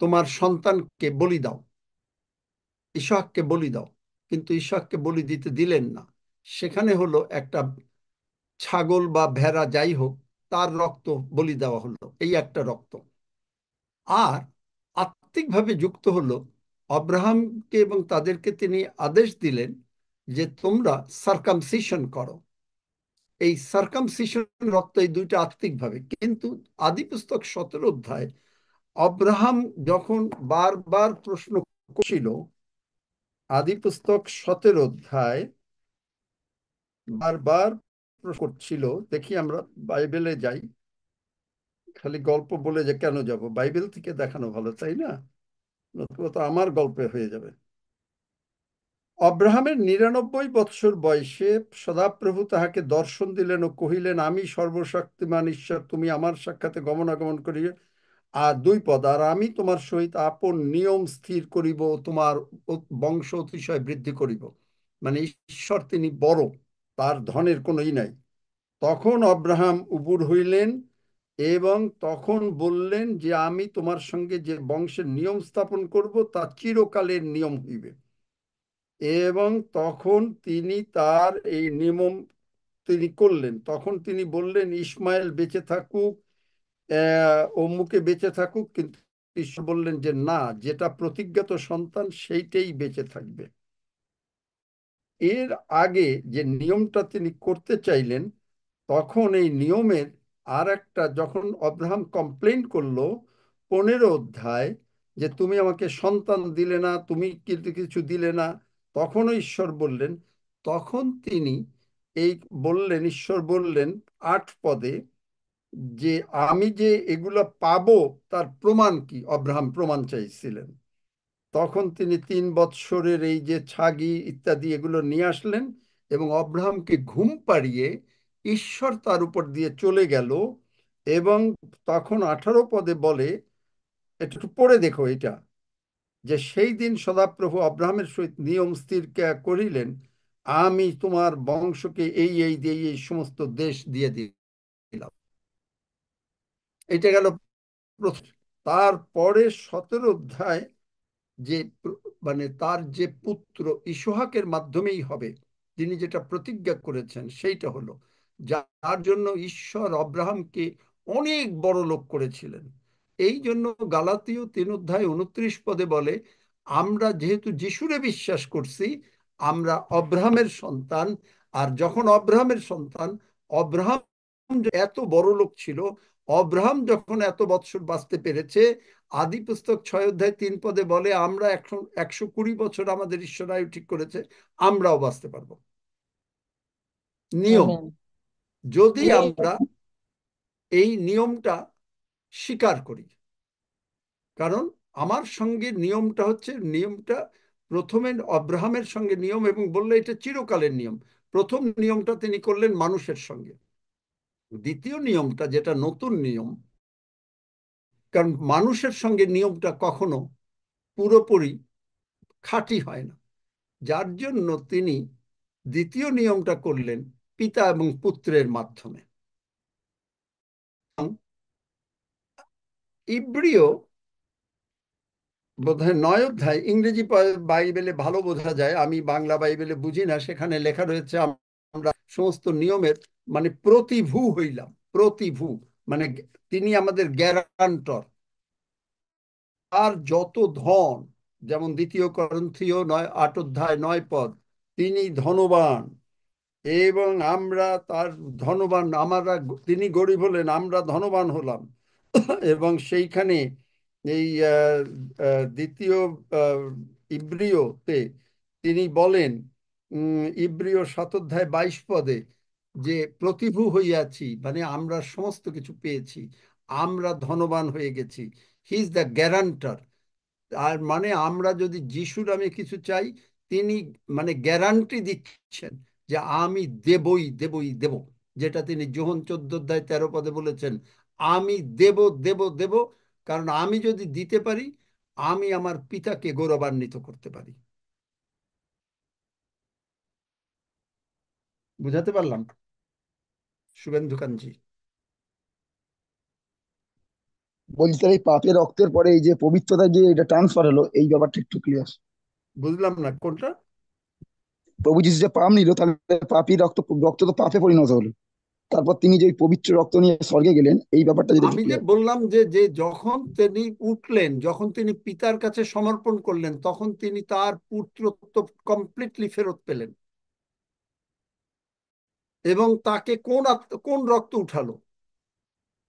তোমার সন্তানকে বলি দাও, ইসহাককে বলি দাও। কিন্তু ইসহাককে বলি দিতে দিলেন না। সেখানে হলো একটা ছাগল বা ভেড়া যাই হোক, তার রক্ত বলি দেওয়া হলো, এই একটা রক্ত। আর আত্মিকভাবে যুক্ত হলো অব্রাহামকে, এবং তাদেরকে তিনি আদেশ দিলেন যে তোমরা সার্কামসিশন করো। এই সার্কামসিশন রক্ত, এই দুইটা আত্মিকভাবে। কিন্তু আদি পুস্তক 17 অধ্যায় অব্রাহাম যখন বারবার প্রশ্ন করছিল, আদি পুস্তক 17 অধ্যায় বারবার প্রশ্ন করছিল। দেখি আমরা বাইবেলে যাই, খালি গল্প বলে যে কেন যাব, বাইবেল থেকে দেখানো ভালো, তাই না? নতুবা তো আমার গল্পে হয়ে যাবে। অব্রাহামের 99 বৎসর বয়সে সদাপ্রভু তাহাকে দর্শন দিলেন ও কহিলেন, আমি সর্বশক্তিমান ঈশ্বর, তুমি আমার সাক্ষাতে গমনাগমন করি। আর 2 পদ, আর আমি তোমার সহিত আপন নিয়ম স্থির করিব, তোমার বংশ অতিশয় বৃদ্ধি করিব। মানে ঈশ্বর তিনি বড়, তার ধনের কোনোই নাই। তখন অব্রাহাম উপুর হইলেন এবং তখন বললেন যে, আমি তোমার সঙ্গে যে বংশের নিয়ম স্থাপন করব তা চিরকালের নিয়ম হইবে। এবং তখন তিনি তার এই নিয়ম তিনি করলেন। তখন তিনি বললেন, ইসমাইল বেঁচে থাকুক, অমুকে বেঁচে থাকুক। কিন্তু ঈশ্বর বললেন যে না, যেটা প্রতিজ্ঞাত সন্তান সেইটাই বেঁচে থাকবে। এর আগে যে নিয়মটা তিনি করতে চাইলেন, তখন এই নিয়মের আর একটা, যখন অব্রাহাম কমপ্লেন করলো 15 অধ্যায়, যে তুমি আমাকে সন্তান দিলে না, তুমি কিন্তু কিছু দিলে না, তখনও ঈশ্বর বললেন, তখন তিনি এই বললেন, ঈশ্বর বললেন 8 পদে যে আমি যে এগুলো পাবো তার প্রমাণ কি। অব্রাহাম প্রমাণ চাইছিলেন। তখন তিনি 3 বৎসরের এই যে ছাগি ইত্যাদি এগুলো নিয়ে আসলেন এবং অব্রাহামকে ঘুম পাড়িয়ে ঈশ্বর তার উপর দিয়ে চলে গেল। এবং তখন 18 পদে বলে, একটু পড়ে দেখো এটা, যে সেই দিন সদাপ্রভু অব্রাহামের সহিত নিয়ম স্থির করিলেন, আমি তোমার বংশকে এই এই দিয়ে এই সমস্ত দেশ দিয়ে দিলাম। এটা গেল প্রথম। তারপরে 17 অধ্যায় যে মানে তার যে পুত্র ইসহাকের মাধ্যমেই হবে, তিনি যেটা প্রতিজ্ঞা করেছেন, সেইটা হলো যার জন্য ঈশ্বর অব্রাহামকে অনেক বড় লোক করেছিলেন। এই জন্য গালাতীয় 3 অধ্যায় 29 পদে বলে, আমরা যেহেতু যিশুরে বিশ্বাস করছি, আমরা অব্রাহামের সন্তান। আর যখন অব্রাহামের সন্তান, অব্রাহাম এত বড় লোক ছিল, অব্রাহাম যখন এত বৎসর বাঁচতে পেরেছে, আদি পুস্তক 6 অধ্যায় 3 পদে বলে, আমরা এখন 120 বছর আমাদের ঈশ্বর আয়ু ঠিক করেছে, আমরাও বাঁচতে পারবো। নিয়ম, আমেন। যদি আমরা এই নিয়মটা স্বীকার করি। কারণ আমার সঙ্গে নিয়মটা হচ্ছে, নিয়মটা প্রথমে অব্রাহামের সঙ্গে নিয়ম, এবং বললে এটা চিরকালের নিয়ম। প্রথম নিয়মটা তিনি করলেন মানুষের সঙ্গে। দ্বিতীয় নিয়মটা যেটা নতুন নিয়ম, কারণ মানুষের সঙ্গে নিয়মটা কখনো পুরোপুরি খাঁটি হয় না, যার জন্য তিনি দ্বিতীয় নিয়মটা করলেন পিতা এবং পুত্রের মাধ্যমে। ইব্রিয় বোধহয় 9 অধ্যায়, ইংরেজি বাইবেলে ভালো বোঝা যায়, আমি বাংলা বাইবেলে বুঝি না, সেখানে লেখা রয়েছে, আমরা সমস্ত নিয়মের মানে প্রতিভূ হইলাম। প্রতিভূ মানে তিনি আমাদের গ্যারান্টর। আর যত ধন, যেমন 2 করন্থীয় 8 অধ্যায় 9 পদ, তিনি ধনবান এবং আমরা তার ধনবান। আমরা, তিনি গরিব হলেন, আমরা ধনবান হলাম। এবং সেইখানে এই দ্বিতীয় ইব্রিয়তে তিনি বলেন, ইব্রিয় 7 অধ্যায় 22 পদে, যে প্রতিভূ হইয়াছি, মানে আমরা সমস্ত কিছু পেয়েছি, আমরা ধনবান হয়ে গেছি। He is the guarantor. আর মানে আমরা যদি যিশু নামে কিছু চাই, তিনি মানে গ্যারান্টি দিচ্ছেন যে আমি দেবই দেবই দেব, যেটা তিনি যোহন 14 অধ্যায় 13 পদে বলেছেন, আমি দেব দেব দেব, কারণ আমি যদি দিতে পারি আমি আমার পিতাকে গৌরবান্বিত করতে পারি। বুঝাতে পারলাম শুভেন্দু কাঞ্জি? বলছি তাহলে এই পাপের রক্তের পরে এই যে পবিত্রতা যে এটা ট্রান্সফার হলো, এই ব্যাপারটা একটু ক্লিয়ার। বুঝলাম না কোনটা। প্রভু যিশু যে পাপ নিল, তাহলে পাপী রক্ত, রক্ত তো পাপে পরিণত হলো, তারপর তিনি যে ওই পবিত্র রক্ত নিয়ে স্বর্গে গেলেন, এই ব্যাপারটা যদি একটু আমি যে ক্লিয়ার। বললাম যে যে যখন তিনি উঠলেন, যখন তিনি পিতার কাছে সমর্পণ করলেন, তখন তিনি তার পুত্রত্ব কমপ্লিটলি ফেরত পেলেন। এবং তাকে কোন রক্ত উঠালো?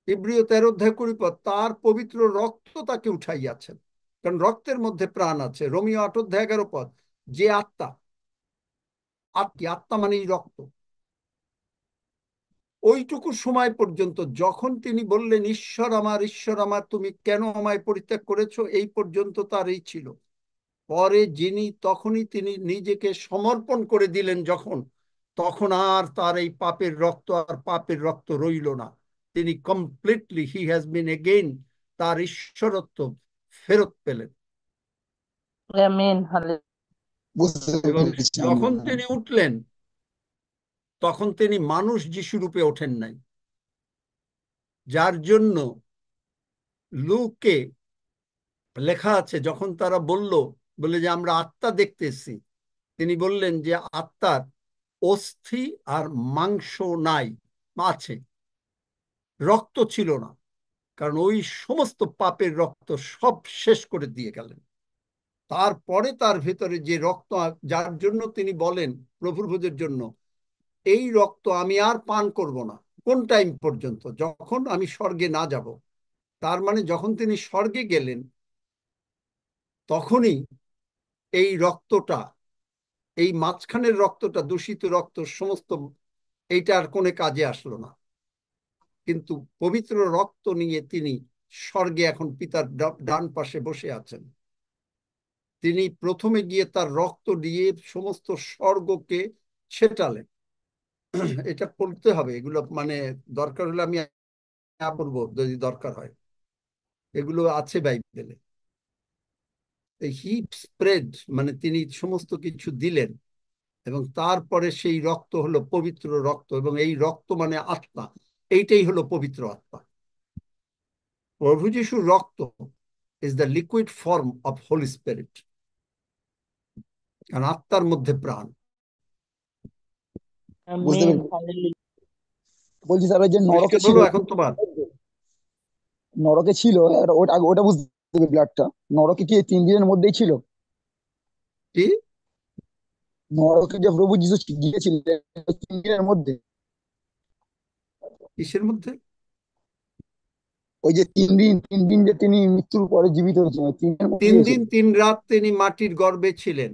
ইব্রিয় 13 অধ্যায় 20 পদ, তার পবিত্র রক্ত তাকে উঠাইয়াছেন, কারণ রক্তের মধ্যে প্রাণ আছে। রোমিও 8 অধ্যায় 11 পদ, যে আত্মা, আত্মা মানে এই রক্ত। ওইটুকু সময় পর্যন্ত যখন তিনি বললেন ঈশ্বর আমার তুমি কেন আমায় পরিত্যাগ করেছো, এই পর্যন্ত তার এই ছিল। পরে তখনই তিনি নিজেকে সমর্পণ করে দিলেন যখন, তখন আর তার এই পাপের রক্ত রইল না। তিনি completely, he has been again, তার ঈশ্বরত্ব ফেরত পেলেন। Amen, hallelujah. বুঝতে এবং পেরেছি আমি। যখন তিনি উঠলেন, তখন তিনি মানুষ যিশু রূপে ওঠেন নাই, যার জন্য লুকে লেখা আছে, যখন তারা বলে যে আমরা আত্মা দেখতে এসেছি, তিনি বললেন যে আত্মার অস্থি আর মাংস নাই, আছে, রক্ত ছিল না, কারণ ওই সমস্ত পাপের রক্ত সব শেষ করে দিয়ে গেলেন। তারপরে তার ভেতরে যে রক্ত, যার জন্য তিনি বলেন প্রভুর ভোজের জন্য, এই রক্ত আমি আর পান করব না। কোন টাইম পর্যন্ত? যখন আমি স্বর্গে না যাব। তার মানে যখন তিনি স্বর্গে গেলেন, তখনই এই রক্তটা, এই মাঝখানের রক্তটা, দূষিত রক্ত সমস্ত, এইটা আর কোনো কাজে আসলো না। কিন্তু পবিত্র রক্ত নিয়ে তিনি স্বর্গে এখন পিতার ডান পাশে বসে আছেন। তিনি প্রথমে গিয়ে তার রক্ত দিয়ে সমস্ত স্বর্গকে ছেটালেন। এটা পড়তে হবে, এগুলো মানে দরকার হলে আমি বলবো যদি দরকার হয়, এগুলো আছে বাইবেলে। হি স্প্রেড, মানে তিনি সমস্ত কিছু দিলেন, এবং তারপরে সেই রক্ত হলো পবিত্র রক্ত, এবং এই রক্ত মানে আত্মা, এইটাই হলো পবিত্র আত্মা। প্রভু যিশুর রক্ত is the liquid form of Holi spirit, কারণ আত্মার মধ্যে প্রাণ। বুঝতে আমেন, পেরেছি। হালেলুয়া। বলছি স্যার ওই যে নরকে পরিষ্কার ছিল, হলো এখন তোমার? নরকে ছিল, ওটা ওটা বুঝতে হবে ব্লাডটা। নরকে কি এই 3 দিনের মধ্যেই ছিল? কি নরকে যে প্রভু যিশু গিয়েছিলেন 3 দিনের মধ্যে? কিসের মধ্যে? ওই যে 3 দিন যে তিনি মৃত্যুর পরে জীবিত হয়েছেন, ওই 3 দিনের মধ্যে 3 দিন গিয়েছিলেন? 3 রাত তিনি মাটির গর্ভে ছিলেন,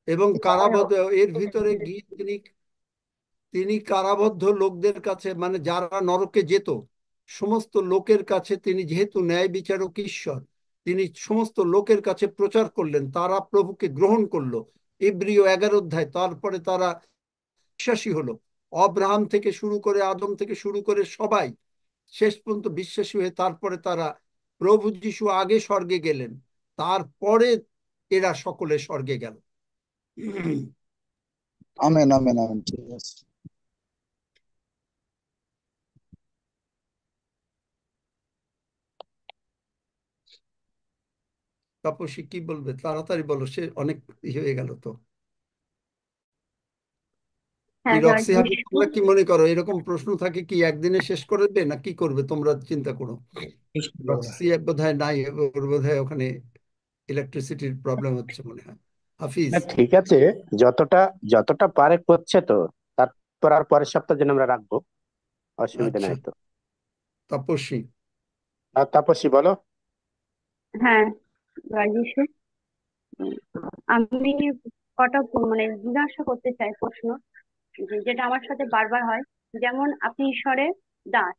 এবং কারাবদ্ধ, এর ভিতরে গিয়ে তিনি তিনি কারাবদ্ধ লোকদের কাছে, মানে যারা নরকে যেত, সমস্ত লোকের কাছে তিনি, যেহেতু ন্যায় বিচারক ঈশ্বর, তিনি সমস্ত লোকের কাছে প্রচার করলেন, তারা প্রভুকে গ্রহণ করলো। ইব্রিয় 11 অধ্যায়, তারপরে তারা বিশ্বাসী হলো। অব্রাহাম থেকে শুরু করে, আদম থেকে শুরু করে সবাই শেষ পর্যন্ত বিশ্বাসী হয়ে, তারপরে তারা, প্রভু যিশু আগে স্বর্গে গেলেন, তারপরে এরা সকলে স্বর্গে গেল। আমেন আমেন আমেন, ঠিক আছে। তাপসী কি বলবে? তাড়াতাড়ি বলো, সে অনেক হয়ে গেল তো। কি হ্যাঁ, জয় রক্সি হাবিব, যিশু। তোমরা কি মনে করো এরকম প্রশ্ন থাকে কি একদিনে শেষ করে দেবে, না কি করবে তোমরা চিন্তা করো? রক্সি বোধহয় নাই, ওর বোধহয় ওখানে ইলেকট্রিসিটির প্রবলেম হচ্ছে মনে হয়। হাফিজ। না ঠিক আছে, যতটা যতটা পারে করছে তো, তারপর আর পরের সপ্তাহ যেন আমরা রাখবো, অসুবিধা আচ্ছা, নাই তো। তাপসী। আর তাপসী বলো। হ্যাঁ, জয় যিশু। উম, আমি কটা মানে জিজ্ঞাসা করতে চাই প্রশ্ন, যেটা আমার সাথে বারবার হয়। যেমন আপনি ঈশ্বরের দাস,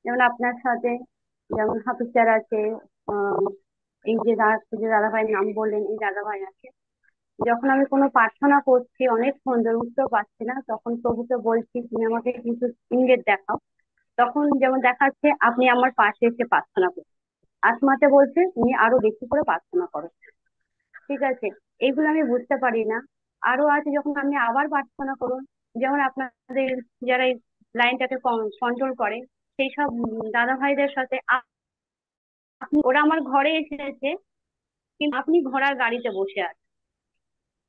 যেমন আপনার সাথে যেমন হাফিজ স্যার আছে, এই যে দাদা ভাইয়ের নাম বললেন, এই দাদা ভাই আছে, যখন আমি কোনো প্রার্থনা করছি অনেকক্ষণ ধরে উত্তর পাচ্ছি না, তখন প্রভুকে বলছি তুমি আমাকে কিছু ইঙ্গিত দেখাও। তখন যেমন দেখাচ্ছে আপনি আমার পাশে এসে প্রার্থনা করুন, আসমাতে বলছে তুমি আরো বেশি করে প্রার্থনা করো। ঠিক আছে, এইগুলো আমি বুঝতে পারি না। আরো আছে যখন আমি আবার প্রার্থনা করুন, যেমন আপনাদের যারা এই লাইনটাকে কন্ট্রোল করে সেই সব দাদা ভাইদের সাথে আপনি ওরা আমার ঘরে এসেছে, কিন্তু আপনি ঘোড়ার গাড়িতে বসে আছেন।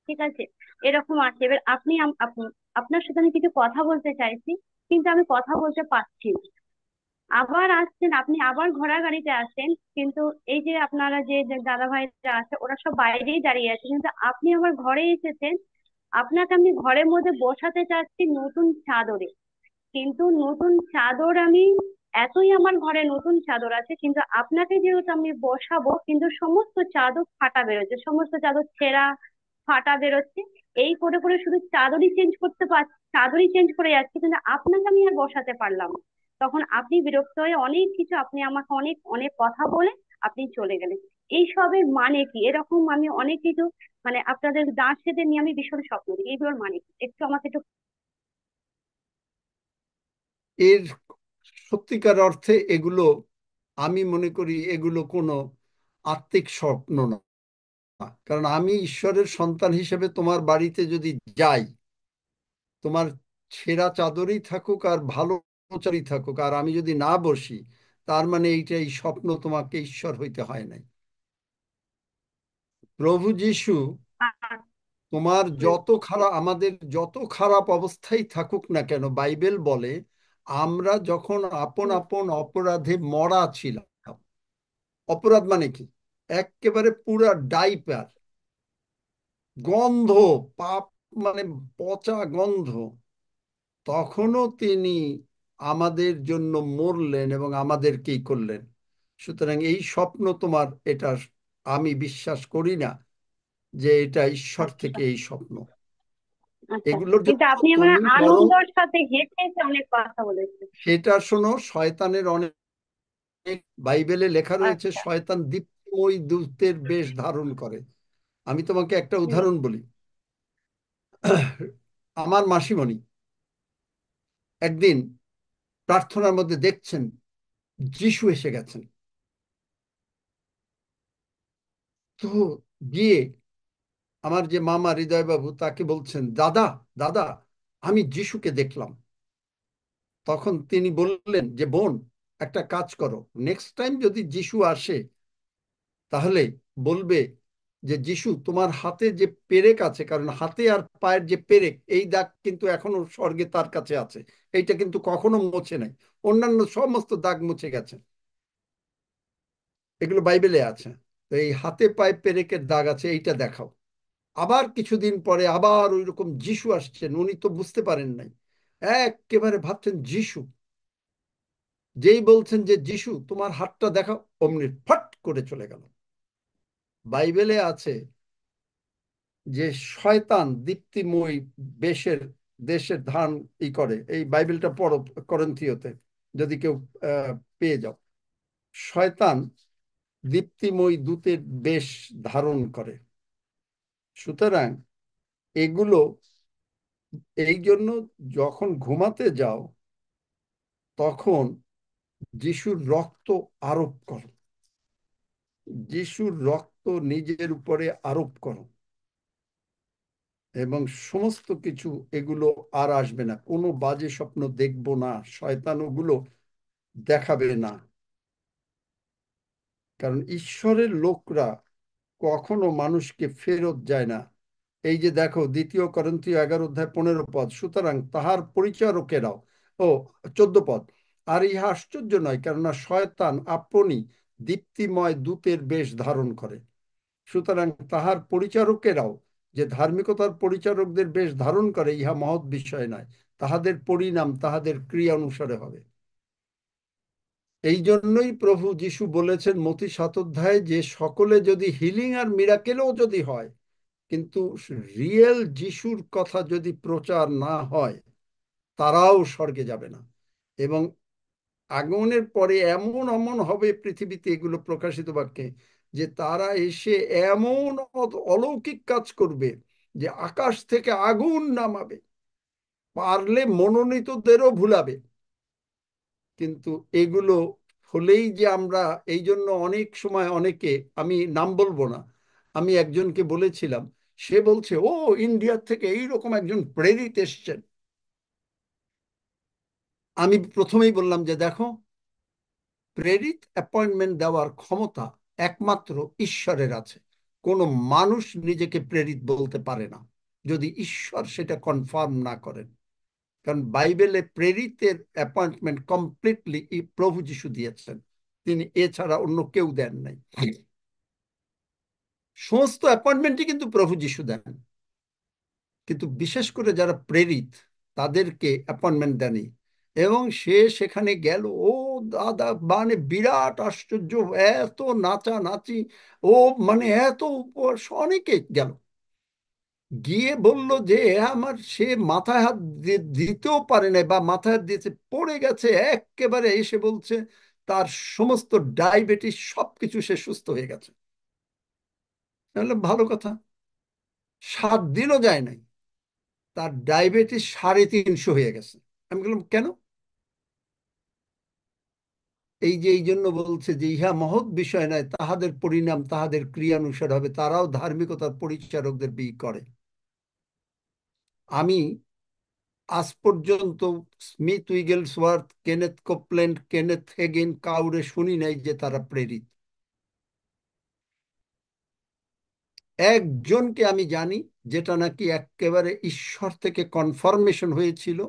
ঠিক আছে, এরকম আছে। এবার আপনার সাথে আমি কিছু কথা বলতে চাইছি, কিন্তু আমি কথা বলতে পারছি না। আবার আসছেন, আপনি আবার ঘোড়া গাড়িতে আসেন, কিন্তু এই যে আপনারা যে দাদা ভাইরা আছে ওরা সব বাইরেই দাঁড়িয়ে আছে, কিন্তু আপনি আমার ঘরে এসেছেন। আপনাকে আমি ঘরের মধ্যে বসাতে চাচ্ছি নতুন চাদরে, কিন্তু নতুন চাদর আমি এতই আমার ঘরে নতুন চাদর আছে, কিন্তু আপনাকে যেহেতু আমি বসাবো, কিন্তু সমস্ত চাদর ফাটা বেরোচ্ছে, সমস্ত চাদর ছেঁড়া ফাটা বেরোচ্ছে। এই করে করে শুধু চাদরই চেঞ্জ করতে পারছি, চাদরই চেঞ্জ করে যাচ্ছে, কিন্তু আপনাকে আমি আর বসাতে পারলাম না। তখন আপনি বিরক্ত হয়ে অনেক কিছু আপনি আমাকে অনেক অনেক কথা বলে আপনি চলে গেলেন। এই সবের মানে কি? এরকম আমি অনেক কিছু, মানে আপনাদের দাঁত সেধে নিয়ে আমি ভীষণ স্বপ্ন দেখি, এইগুলোর মানে কি একটু আমাকে একটু। এর সত্যিকার অর্থে এগুলো, আমি মনে করি এগুলো কোনো আত্মিক স্বপ্ন না। কারণ আমি ঈশ্বরের সন্তান হিসেবে তোমার বাড়িতে যদি যাই, তোমার ছেঁড়া চাদরই থাকুক আর ভালো চাদরই থাকুক, আর আমি যদি না বসি, তার মানে এইটা এই স্বপ্ন তোমাকে ঈশ্বর হইতে হয় নাই। প্রভু যিশু তোমার হুম, যত খারাপ, আমাদের যত খারাপ অবস্থায় থাকুক না কেন, বাইবেল বলে আমরা যখন আপন হুম, আপন অপরাধে মরা ছিলাম। অপরাধ মানে কি? একেবারে পুরা ডাইপার, গন্ধ, পাপ, মানে পচা গন্ধ, তখনও তিনি আমাদের জন্য মরলেন এবং আমাদেরকেই করলেন। সুতরাং এই স্বপ্ন তোমার, এটা আমি বিশ্বাস করি না যে এটা ঈশ্বর আচ্ছা থেকে এই স্বপ্ন। আচ্ছা। এগুলোর কিন্তু জন্য আপনি আমার তুমি বরং, আনন্দর সাথে হেসে হেসে অনেক কথা বলেছেন। সেটা শোনো, শয়তানের অনেক, বাইবেলে লেখা রয়েছে আচ্ছা। শয়তান দীপ্তময় দূতের বেশ ধারণ করে। আমি তোমাকে একটা হুম। উদাহরণ বলি। আমার মাসিমণি একদিন প্রার্থনার মধ্যে দেখছেন যিশু এসে গেছেন। তো গিয়ে আমার যে মামা হৃদয়বাবু তাকে বলছেন, দাদা, দাদা, আমি যিশুকে দেখলাম। তখন তিনি বললেন যে বোন, একটা কাজ করো, নেক্সট টাইম যদি যিশু আসে তাহলে বলবে যে যিশু তোমার হাতে যে পেরেক আছে, কারণ হাতে আর পায়ের যে পেরেক, এই দাগ কিন্তু এখনো স্বর্গে তার কাছে আছে, এইটা কিন্তু কখনো মুছে নাই। অন্যান্য সমস্ত দাগ মুছে গেছে, এগুলো বাইবেলে আছে। তো এই হাতে পায়ে পেরেকের দাগ আছে, এইটা দেখাও। আবার কিছুদিন পরে আবার ওই রকম যিশু আসছেন, উনি তো বুঝতে পারেন নাই, একেবারে ভাবছেন যিশু। যেই বলছেন যে যিশু তোমার হাতটা দেখাও, অমনি ফট করে চলে গেল। বাইবেলে আছে যে শয়তান দীপ্তিময় বেশের দেশের ধান করে, এই বাইবেলটা পড়ো করন্থীয়তে, যদি কেউ পেয়ে যাও। শয়তান দীপ্তিময় দূতের বেশ ধারণ করে। সুতরাং এগুলো, এই জন্য যখন ঘুমাতে যাও তখন যিশুর রক্ত আরোপ করো, যিশুর রক্ত নিজের উপরে আরোপ করো, এবং সমস্ত কিছু এগুলো আর আসবে না। কোনো বাজে স্বপ্ন দেখবো না, শয়তান ওগুলো দেখাবে না। কারণ ঈশ্বরের লোকরা কখনো মানুষকে ফেরত যায় না। এই যে দেখো 2 করিন্থীয় 11 অধ্যায় 15 পদ, সুতরাং তাহার পরিচারকেরাও, ও 14 পদ, আর ইহা আশ্চর্য নয়, কেননা শয়তান আপনি দীপ্তিময় দূতের বেশ ধারণ করে। সুতরাং তাহার পরিচারকেরাও যে ধার্মিকতার পরিচারকদের বেশ ধারণ করে, ইহা মহৎ বিষয় নয়, তাহাদের পরিণাম তাহাদের ক্রিয়া অনুসারে হবে। এই জন্যই প্রভু যিশু বলেছেন মতি 7 অধ্যায়ে যে সকলে যদি হিলিং আর মিরাকেলও যদি হয়, কিন্তু রিয়েল যিশুর কথা যদি প্রচার না হয়, তারাও স্বর্গে যাবে না। এবং আগমনের পরে এমন অমন হবে পৃথিবীতে, এগুলো প্রকাশিত বাক্যে, যে তারা এসে এমন অলৌকিক কাজ করবে যে আকাশ থেকে আগুন নামাবে, পারলে মনোনীতদেরও ভুলাবে। কিন্তু এগুলো হলেই যে আমরা এই জন্য অনেক সময় অনেকে, আমি নাম বলবো না, আমি একজনকে বলেছিলাম, সে বলছে ও ইন্ডিয়ার থেকে এইরকম একজন প্রেরিত এসছেন। আমি প্রথমেই বললাম যে দেখো, প্রেরিত অ্যাপয়েন্টমেন্ট দেওয়ার ক্ষমতা একমাত্র ঈশ্বরের আছে। কোনো মানুষ নিজেকে প্রেরিত বলতে পারে না যদি ঈশ্বর সেটা কনফার্ম না করেন। কারণ বাইবেলে প্রেরিতের অ্যাপয়েন্টমেন্ট কমপ্লিটলি প্রভু যিশু দিয়েছেন, তিনি এছাড়া অন্য কেউ দেন নাই। সমস্ত অ্যাপয়েন্টমেন্টই কিন্তু প্রভু যিশু দেন, কিন্তু বিশেষ করে যারা প্রেরিত তাদেরকে অ্যাপয়েন্টমেন্ট দেনই। এবং সে সেখানে গেল, ও দাদা মানে বিরাট আশ্চর্য, এত নাচানাচি, ও মানে এত উপহাস, অনেকে গেল, গিয়ে বলল যে আমার, সে মাথায় হাত দিতেও পারে না, বা মাথায় হাত দিয়েছে পড়ে গেছে একেবারে, এসে বলছে তার সমস্ত ডায়াবেটিস সবকিছু সে সুস্থ হয়ে গেছে। তাহলে ভালো কথা, 7 দিনও যায় নাই, তার ডায়াবেটিস 350 হয়ে গেছে। আমি বললাম কেন? এই যে এই জন্য বলছে যে ইহা মহৎ বিষয় নয়, তাহাদের পরিণাম তাহাদের ক্রিয়ানুসার হবে, তারাও ধার্মিকতার পরিচারকদের বিয়ে করে। আমি আজ পর্যন্ত Smith Wigglesworth, Kenneth Copeland, Kenneth Hagin, কাউরে শুনি নাই যে তারা প্রেরিত। একজনকে আমি জানি যেটা নাকি একেবারে ঈশ্বর থেকে কনফার্মেশন হয়েছিল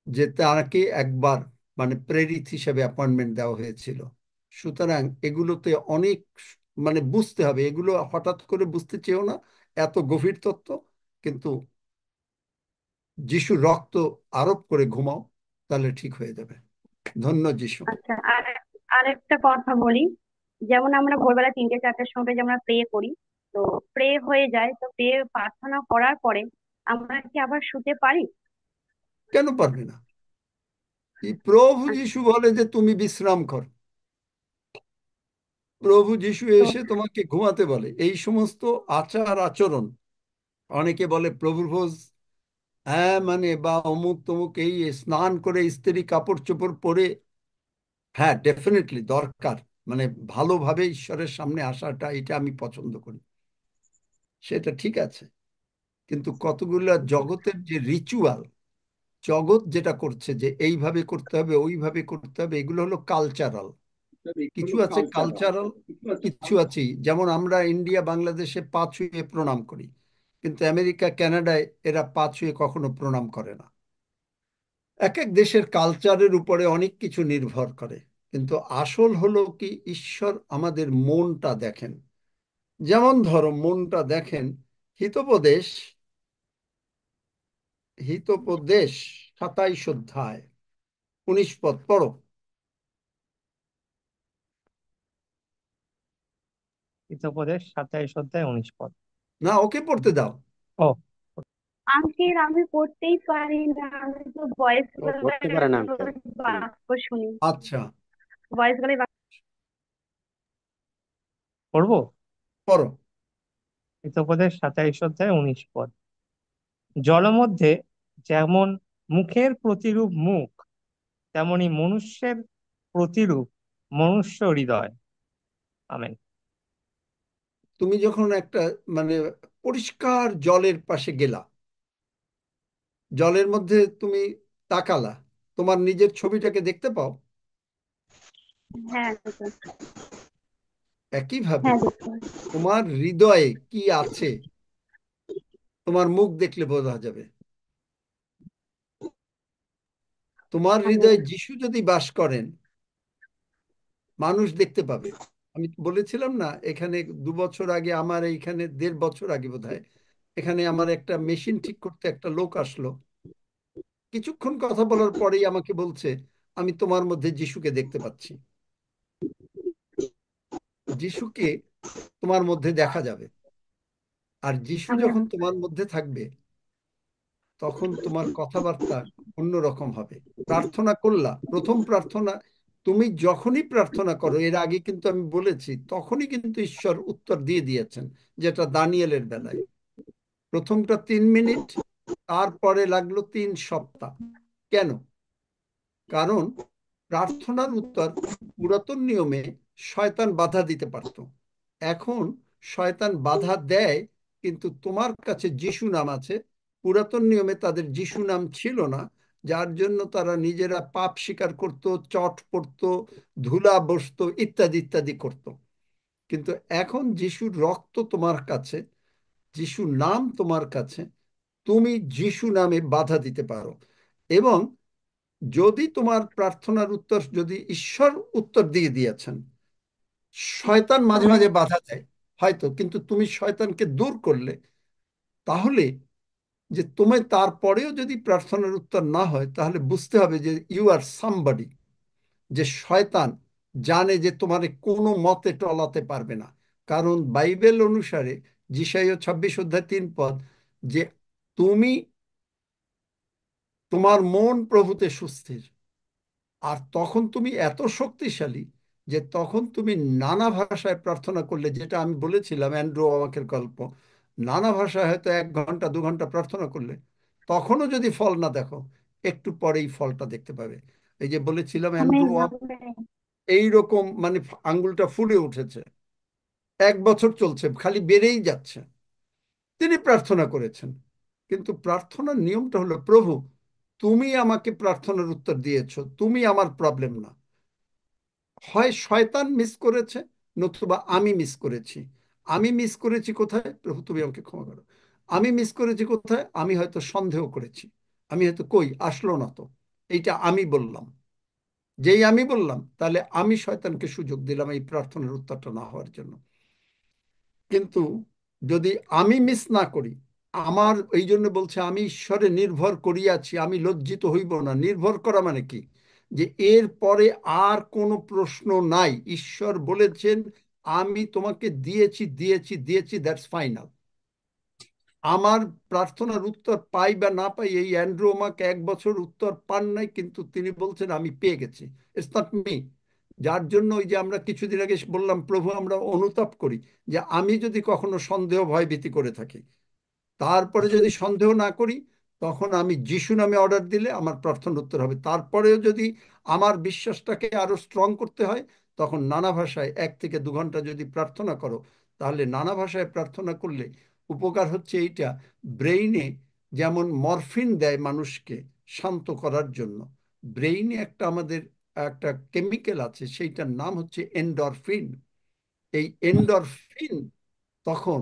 যে তাকে একবার মানে প্রেরিত হিসেবে অ্যাপয়েন্টমেন্ট দেওয়া হয়েছিল। সুতরাং এগুলোতে অনেক মানে বুঝতে হবে, এগুলো হঠাৎ করে বুঝতে চেও না, এত গভীর তত্ত্ব। কিন্তু যিশু রক্ত আরোপ করে ঘুমাও, তাহলে ঠিক হয়ে যাবে। ধন্য যিশু। আচ্ছা, আর আরেকটা কথা বলি, যেমন আমরা ভোরবেলা 3টে 4টের সময় যে আমরা প্রে করি, তো প্রে হয়ে যায়, তো প্রে প্রার্থনা করার পরে আমরা কি আবার শুতে পারি? কেন পারবে না? এই প্রভু আচ্ছা, যিশু বলে যে তুমি বিশ্রাম কর, প্রভু যিশু তো এসে তোমাকে ঘুমাতে বলে। এই সমস্ত আচার আচরণ, অনেকে বলে প্রভুর ভোজ, হ্যাঁ মানে বা অমুক তমুক, এই স্নান করে ইস্ত্রি কাপড় চোপড় পরে, হ্যাঁ ডেফিনেটলি দরকার, মানে ভালোভাবে ঈশ্বরের সামনে আসাটা, এটা আমি পছন্দ করি, সেটা ঠিক আছে। কিন্তু কতগুলো জগতের যে রিচুয়াল, জগৎ যেটা করছে যে এইভাবে করতে হবে ওইভাবে করতে হবে, এগুলো হলো কালচারাল। কিছু আছে কালচারাল, কিছু আছে, যেমন আমরা ইন্ডিয়া বাংলাদেশে পা ছুঁয়ে প্রণাম করি, কিন্তু আমেরিকা কানাডায় এরা পা ছুঁয়ে কখনো প্রণাম করে না। এক এক দেশের কালচারের উপরে অনেক কিছু নির্ভর করে। কিন্তু আসল হলো কি, ঈশ্বর আমাদের মনটা দেখেন। যেমন ধরো মনটা দেখেন, হিতোপদেশ, হিতোপদেশ 27 অধ্যায় 19 পদ পড়ো। হিতোপদেশ 27 অধ্যায় 19 পদ। না, ওকে পড়তে দাও। ও, আঙ্কেল আমি পড়তেই পারি না, আমি তো ভয়েস ও পড়তে পারে না আঙ্কেল। বাক্য শুনি, আচ্ছা, ভয়েস গলায় পড়বো। পড়ো। হিতোপদেশ 27 অধ্যায় 19 পদ। জলমধ্যে যেমন মুখের প্রতিরূপ মুখ, তেমনি মনুষ্যের প্রতিরূপ মনুষ্য হৃদয়। আমেন। তুমি যখন একটা মানে পরিষ্কার জলের পাশে গেলা, জলের মধ্যে তুমি তাকালা, তোমার নিজের ছবিটাকে দেখতে পাও। হ্যাঁ uncle, একইভাবে হ্যাঁ দেখতে পারি। তোমার হৃদয়ে কি আছে তোমার মুখ দেখলে বোঝা যাবে। তোমার আমিন। হৃদয়ে যিশু যদি বাস করেন, মানুষ দেখতে পাবে। আমি বলেছিলাম না, এখানে 2 বছর আগে, আমার এইখানে 1.5 বছর আগে বোধহয়, এখানে আমার একটা মেশিন ঠিক করতে একটা লোক আসলো। কিছুক্ষণ কথা বলার পরেই আমাকে বলছে, আমি তোমার মধ্যে যিশুকে দেখতে পাচ্ছি। যিশুকে তোমার মধ্যে দেখা যাবে। আর যিশু আমি যখন তোমার মধ্যে থাকবে, তখন তোমার কথাবার্তা অন্যরকম হবে। প্রার্থনা করলা, প্রথম প্রার্থনা তুমি যখনই প্রার্থনা করো, এর আগে কিন্তু আমি বলেছি, তখনই কিন্তু ঈশ্বর উত্তর দিয়ে দিয়েছেন, যেটা দানিয়েলের বেলায়। প্রথমটা 3 মিনিট, তারপরে লাগলো 3 সপ্তাহ। কেন? কারণ প্রার্থনার উত্তর পুরাতন নিয়মে শয়তান বাধা দিতে পারত। এখন শয়তান বাধা দেয়, কিন্তু তোমার কাছে যিশু নাম আছে। পুরাতন নিয়মে তাদের যিশু নাম ছিল না, যার জন্য তারা নিজেরা পাপ স্বীকার করত, চট পড়ত, ধুলা বসতো, ইত্যাদি ইত্যাদি করত। কিন্তু এখন যিশুর রক্ত তোমার কাছে, যিশুর নাম তোমার কাছে, তুমি যিশু নামে বাধা দিতে পারো। এবং যদি তোমার প্রার্থনার উত্তর, যদি ঈশ্বর উত্তর দিয়ে দিয়েছেন, শয়তান মাঝে মাঝে বাধা দেয় হয়তো, কিন্তু তুমি শয়তানকে দূর করলে, তাহলে যে তুমি তারপরেও যদি প্রার্থনার উত্তর না হয়, তাহলে বুঝতে হবে যে ইউ আর সামবডি, যে শয়তান জানে যে তোমারে কোনো মতে টলাতে পারবে না। কারণ বাইবেল অনুসারে যিশাইয়া 26 অধ্যায় 3 পদ, যে তুমি, তোমার মন প্রভুতে সুস্থির। আর তখন তুমি এত শক্তিশালী যে তখন তুমি নানা ভাষায় প্রার্থনা করলে, যেটা আমি বলেছিলাম অ্যান্ড্রু ওয়াকের গল্প, নানা ভাষায় হয়তো 1 ঘন্টা 2 ঘন্টা প্রার্থনা করলে, তখনও যদি ফল না দেখো, একটু পরেই ফলটা দেখতে পাবে। এই যে বলেছিলাম অ্যান্ড্রু আমেন, ওয়াক আমেন। এইরকম, মানে আঙ্গুলটা ফুলে উঠেছে, 1 বছর চলছে, খালি বেড়েই যাচ্ছে। তিনি প্রার্থনা করেছেন, কিন্তু প্রার্থনার নিয়মটা হলো, প্রভু তুমি আমাকে প্রার্থনার উত্তর দিয়েছো, তুমি আমার প্রবলেম না। হয় শয়তান মিস করেছে, নতুবা আমি মিস করেছি। আমি মিস করেছি কোথায়? প্রভু তুমি আমাকে ক্ষমা করো। আমি মিস করেছি কোথায়? আমি হয়তো সন্দেহ করেছি, আমি হয়তো কই আসলো না তো, এইটা আমি বললাম। যেই আমি বললাম, তাহলে আমি শয়তানকে সুযোগ দিলাম এই প্রার্থনার উত্তরটা না হওয়ার জন্য। কিন্তু যদি আমি মিস না করি, আমার এই জন্য বলছে, আমি ঈশ্বরে নির্ভর করিয়াছি, আমি লজ্জিত হইব না। নির্ভর করা মানে কি? যে এর পরে আর কোনো প্রশ্ন নাই। ঈশ্বর বলেছেন, আমি তোমাকে দিয়েছি দিয়েছি দিয়েছি, দ্যাটস ফাইনাল। আমার প্রার্থনার উত্তর পাই বা না পাই, এই অ্যান্ড্রু আমাকে 1 বছর উত্তর পান নাই, কিন্তু তিনি বলছেন আমি পেয়ে গেছি। It's not me. যার জন্য ওই যে আমরা কিছুদিন আগে বললাম, প্রভু আমরা অনুতাপ করি যে আমি যদি কখনো সন্দেহ ভয় ভীতি করে থাকি, তারপরে যদি সন্দেহ না করি, তখন আমি যিশু নামে অর্ডার দিলে আমার প্রার্থনার উত্তর হবে। তারপরেও যদি আমার বিশ্বাসটাকে আরো স্ট্রং করতে হয়, তখন নানা ভাষায় 1 থেকে 2 ঘন্টা যদি প্রার্থনা করো, তাহলে নানা ভাষায় প্রার্থনা করলে উপকার হচ্ছে এইটা, ব্রেইনে যেমন মরফিন দেয় মানুষকে শান্ত করার জন্য, ব্রেইনে একটা আমাদের একটা কেমিক্যাল আছে, সেইটার নাম হচ্ছে এন্ডরফিন। এই এন্ডরফিন তখন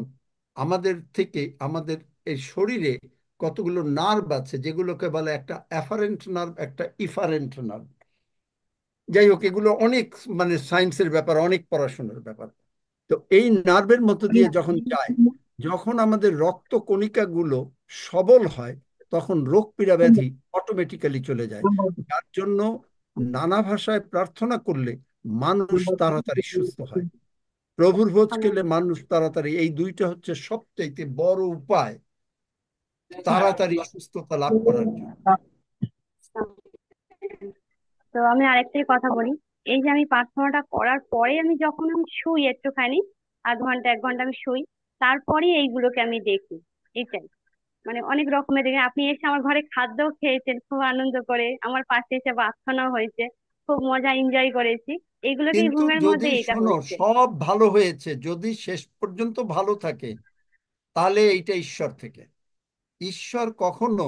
আমাদের থেকে, আমাদের এই শরীরে কতগুলো নার্ভ আছে, যেগুলোকে বলে একটা অ্যাফারেন্ট নার্ভ, একটা ইফারেন্ট নার্ভ। যাই হোক, এগুলো অনেক, মানে সায়েন্সের ব্যাপার, অনেক পড়াশোনার ব্যাপার। তো এই নার্ভের মধ্য দিয়ে যখন যায়, যখন আমাদের রক্ত কণিকাগুলো সবল হয়, তখন রোগ পীড়া ব্যাধি অটোমেটিক্যালি চলে যায়। যার জন্য নানা ভাষায় প্রার্থনা করলে মানুষ তাড়াতাড়ি সুস্থ হয়। প্রভুর ভোজ আমেন। খেলে মানুষ তাড়াতাড়ি, এই দুইটা হচ্ছে সবচাইতে বড় উপায় তাড়াতাড়ি সুস্থতা লাভ করার জন্য। তো আমি আরেকটাই কথা বলি। এই যে আমি প্রার্থনাটা করার পরে আমি যখন আমি শুই একটুখানি, আধ ঘন্টা 1 ঘন্টা আমি শুই, তারপরে এইগুলোকে আমি দেখি। এটাই, মানে অনেক রকমের দেখে। আপনি এসে আমার ঘরে খাদ্যও খেয়েছেন খুব আনন্দ করে, আমার পাশে এসে প্রার্থনাও হয়েছে, খুব মজা এনজয় করেছি। এইগুলোকে এই কিন্তু রুমের যদি মধ্যে এটা শোনো, হচ্ছে। সব ভালো হয়েছে, যদি শেষ পর্যন্ত ভালো থাকে, তাহলে এইটা ঈশ্বর থেকে। ঈশ্বর কখনো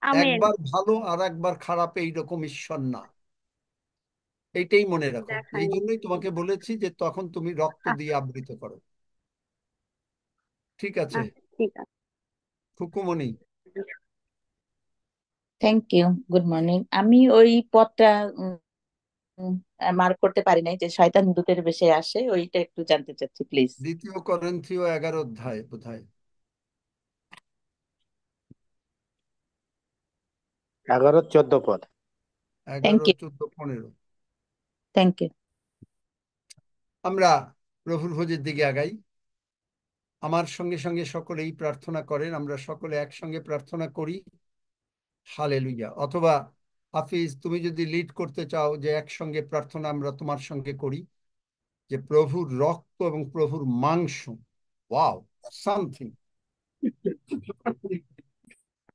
আমেন। একবার ভালো আর একবার খারাপ এইরকম ঈশ্বর না। এইটাই মনে রাখো। এই দেখায়নি। জন্যই তোমাকে বলেছি যে তখন তুমি রক্ত দিয়ে আবৃত করো। ঠিক আছে আচ্ছা, ঠিক আছে। খুকুমণি? Thank you, good morning. আমি ওই পদটা মার্ক করতে পারি নাই, যে শয়তান দূতের বেশে আসে, ওইটা একটু জানতে চাচ্ছি প্লিজ। 2 করিন্থীয় 11 অধ্যায় বোধহয়। 11-14 পদ। Thank 11, you, 14, 15। Thank you. আমরা প্রভুর ভোজের দিকে আগাই। আমার সঙ্গে সঙ্গে সকলেই প্রার্থনা করেন, আমরা সকলে একসঙ্গে প্রার্থনা করি, হালেলুয়া। অথবা হাফিজ, তুমি যদি লিড করতে চাও যে একসঙ্গে প্রার্থনা আমরা তোমার সঙ্গে করি, যে প্রভুর রক্ত এবং প্রভুর মাংস, ওয়াও, সামথিং।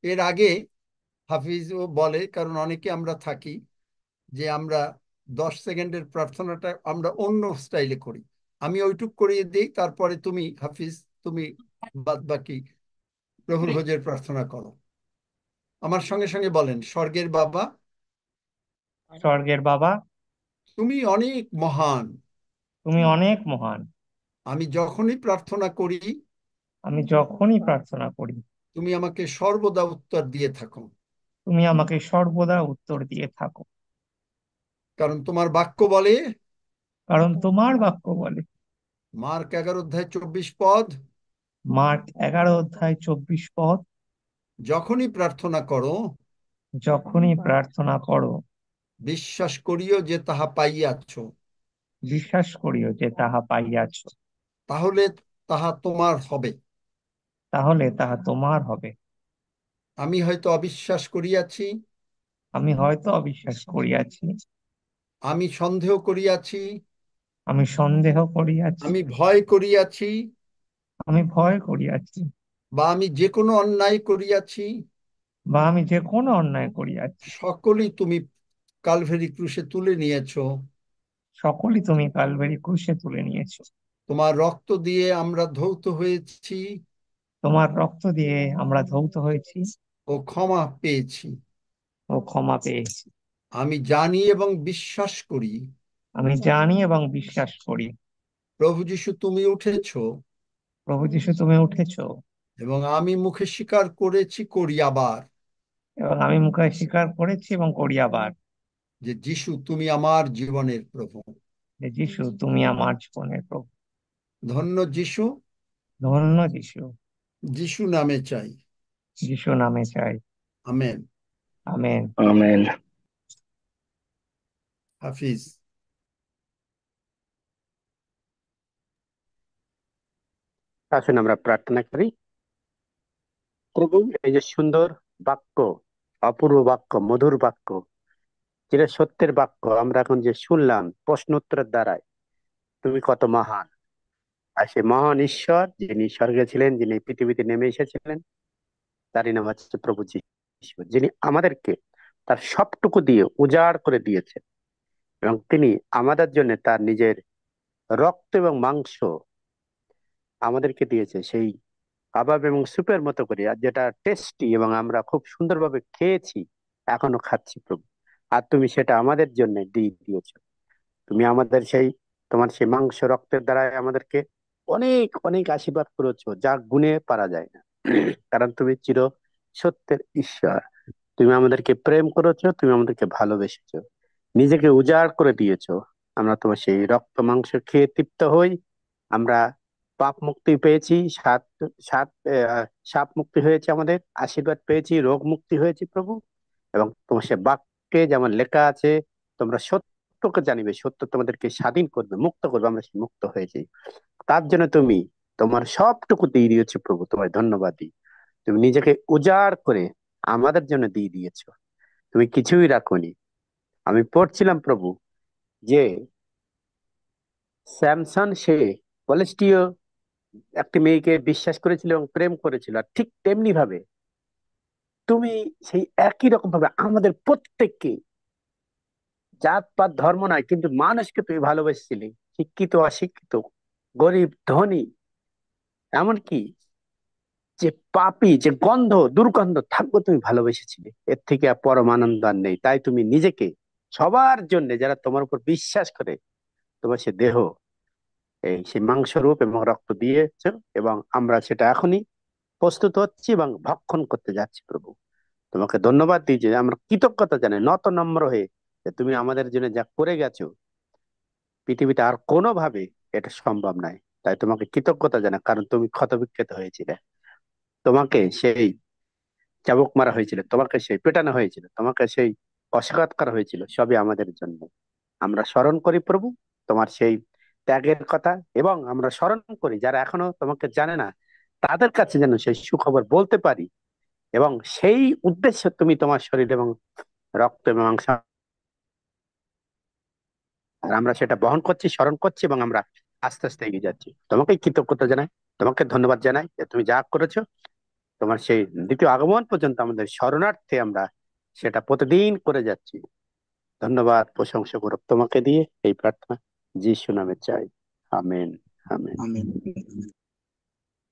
এর আগে হাফিজও বলে, কারণ অনেকে আমরা থাকি যে আমরা 10 সেকেন্ডের প্রার্থনাটা আমরা অন্য স্টাইলে করি। আমি ওইটুক করিয়ে দিই, তারপরে তুমি হাফিজ, তুমি বাদ বাকি প্রভুর ভোজের প্রার্থনা করো। আমার সঙ্গে সঙ্গে বলেন, স্বর্গের বাবা, স্বর্গের বাবা, তুমি অনেক মহান। তুমি অনেক মহান। আমি যখনই প্রার্থনা করি, আমি যখনই প্রার্থনা করি, তুমি আমাকে সর্বদা উত্তর দিয়ে থাকো, তুমি আমাকে সর্বদা উত্তর দিয়ে থাকো। কারণ তোমার বাক্য বলে, কারণ তোমার বাক্য বলে, মার্ক 11 অধ্যায় 24 পদ, মার্ক 11 অধ্যায় 24 পদ, যখনই প্রার্থনা করো, যখনই প্রার্থনা করো, বিশ্বাস করিও যে তাহা পাইয়াছ, বিশ্বাস করিও যে তাহা পাইয়াছ, তাহলে তাহা তোমার হবে। তাহলে তাহা তোমার হবে। আমি হয়তো অবিশ্বাস করিয়াছি, আমি হয়তো অবিশ্বাস করিয়াছি, আমি সন্দেহ করিয়াছি, আমি সন্দেহ করিয়াছি, আমি ভয় করিয়াছি, আমি ভয় করিয়াছি, বা আমি যে কোনো অন্যায় করিয়াছি, বা আমি যে কোনো অন্যায় করিয়াছি, সকলই তুমি কালভেরি ক্রুশে তুলে নিয়েছো। সকলই তুমি কালভারি ক্রুশে তুলে নিয়েছো। তোমার রক্ত দিয়ে আমরা ধৌত হয়েছি তোমার রক্ত দিয়ে আমরা ধৌত হয়েছি ও ক্ষমা পেয়েছি। ও ক্ষমা পেয়েছি। আমি জানি এবং বিশ্বাস করি, আমি জানি এবং বিশ্বাস করি, প্রভু যীশু তুমি উঠেছো, প্রভু যীশু তুমি উঠেছো, এবং আমি মুখে স্বীকার করেছি, করি আবার, এবং আমি মুখে স্বীকার করেছি এবং করি আবার, যে যীশু তুমি আমার জীবনের প্রভু। যে যীশু তুমি আমার জীবনের প্রভু। ধন্য যীশু, ধন্য যীশু, যীশু নামে চাই, যীশু নামে চাই। আমেন। আমেন। আমেন। হাফিজ। আসুন আমরা প্রার্থনা করি। প্রভু, এই যে সুন্দর বাক্য, অপূর্ব বাক্য, মধুর বাক্য, যেটা সত্যের বাক্য, আমরা এখন যে শুনলাম প্রশ্ন উত্তরের দ্বারাই, তুমি কত মহান। আর সে মহান ঈশ্বর যিনি স্বর্গে ছিলেন, যিনি পৃথিবীতে নেমে এসেছিলেন, তারই নাম হচ্ছে প্রভু যীশু, যিনি আমাদেরকে তার সবটুকু দিয়ে উজাড় করে দিয়েছেন, এবং তিনি আমাদের জন্য তার নিজের রক্ত এবং মাংস আমাদেরকে দিয়েছে, সেই কাবাব এবং স্যুপের মতো করে, আর যেটা টেস্টি এবং আমরা খুব সুন্দরভাবে খেয়েছি, এখনো খাচ্ছি প্রভু। আর তুমি সেটা আমাদের জন্য দিয়ে দিয়েছো। তুমি আমাদের সেই, তোমার সেই মাংস রক্তের দ্বারা আমাদেরকে অনেক অনেক আশীর্বাদ করেছো, যা গুণে পারা যায় না। কারণ তুমি চির সত্যের ঈশ্বর। তুমি আমাদেরকে প্রেম করেছো, তুমি আমাদেরকে ভালোবেসেছো, নিজেকে উজাড় করে দিয়েছো। আমরা তোমার সেই রক্ত মাংস খেয়ে তৃপ্ত হই। আমরা পাপ মুক্তি পেয়েছি, সাত সাত সাপ মুক্তি হয়েছে, আমাদের আশীর্বাদ পেয়েছি, রোগ মুক্তি হয়েছে প্রভু। এবং তোমার সে বাক্যে যেমন লেখা আছে, তোমরা সত্যকে জানিবে, সত্য তোমাদেরকে স্বাধীন করবে, মুক্ত করবে। আমরা সেই মুক্ত হয়েছি, তার জন্য তুমি তোমার সবটুকু দিয়ে দিয়েছো প্রভু। তোমায় ধন্যবাদ দিই। তুমি নিজেকে উজাড় করে আমাদের জন্য দিয়ে দিয়েছো, তুমি কিছুই রাখোনি। আমি পড়ছিলাম প্রভু যে স্যামসন, সে ফিলিস্তীয় একটি মেয়েকে বিশ্বাস করেছিল এবং প্রেম করেছিল, আর ঠিক তেমনি ভাবে তুমি সেই একই রকম ভাবে আমাদের প্রত্যেককে, জাত পাত ধর্ম নয়, কিন্তু মানুষকে তুমি ভালোবেসেছিলে, শিক্ষিত অশিক্ষিত, গরিব ধনী, এমনকি যে পাপী, যে গন্ধ দুর্গন্ধ থাকবো, তুমি ভালোবেসেছিলে। এর থেকে আর পরম আনন্দ আর নেই। তাই তুমি নিজেকে সবার জন্য, যারা তোমার উপর বিশ্বাস করে, তোমার সে দেহ, এই সেই মাংস রূপ এবং রক্ত দিয়েছো, এবং আমরা সেটা এখনই প্রস্তুত হচ্ছি এবং ভক্ষণ করতে যাচ্ছি প্রভু। তোমাকে ধন্যবাদ দিই যে আমরা কৃতজ্ঞতা জানাই নত নম্র হয়ে, যে তুমি আমাদের জন্য যা করে গেছো, পৃথিবীতে আর কোনোভাবে এটা সম্ভব নয়। তাই তোমাকে কৃতজ্ঞতা জানাই, কারণ তুমি ক্ষতবিক্ষত হয়েছিলে, তোমাকে সেই চাবুক মারা হয়েছিল, তোমাকে সেই পেটানো হয়েছিল, তোমাকে সেই কষাঘাত করা হয়েছিল, সবই আমাদের জন্য। আমরা স্মরণ করি প্রভু তোমার সেই ত্যাগের কথা, এবং আমরা স্মরণ করি যারা এখনো তোমাকে জানে না, তাদের কাছে যেন সেই সুখবর বলতে পারি, এবং সেই উদ্দেশ্যে তুমি তোমার শরীর এবং রক্ত এবং মাংস, আর আমরা সেটা বহন করছি, স্মরণ করছি, এবং আমরা আস্তে আস্তে এগিয়ে যাচ্ছি। তোমাকে কৃতজ্ঞতা জানাই, তোমাকে ধন্যবাদ জানাই যে তুমি যা করেছো। তোমার সেই দ্বিতীয় আগমন পর্যন্ত আমাদের শরণার্থে আমরা সেটা প্রতিদিন করে যাচ্ছি। ধন্যবাদ, প্রশংসা গৌরব তোমাকে দিয়ে এই প্রার্থনা যিশু নামে চাই। আমেন। আমেন। আমেন।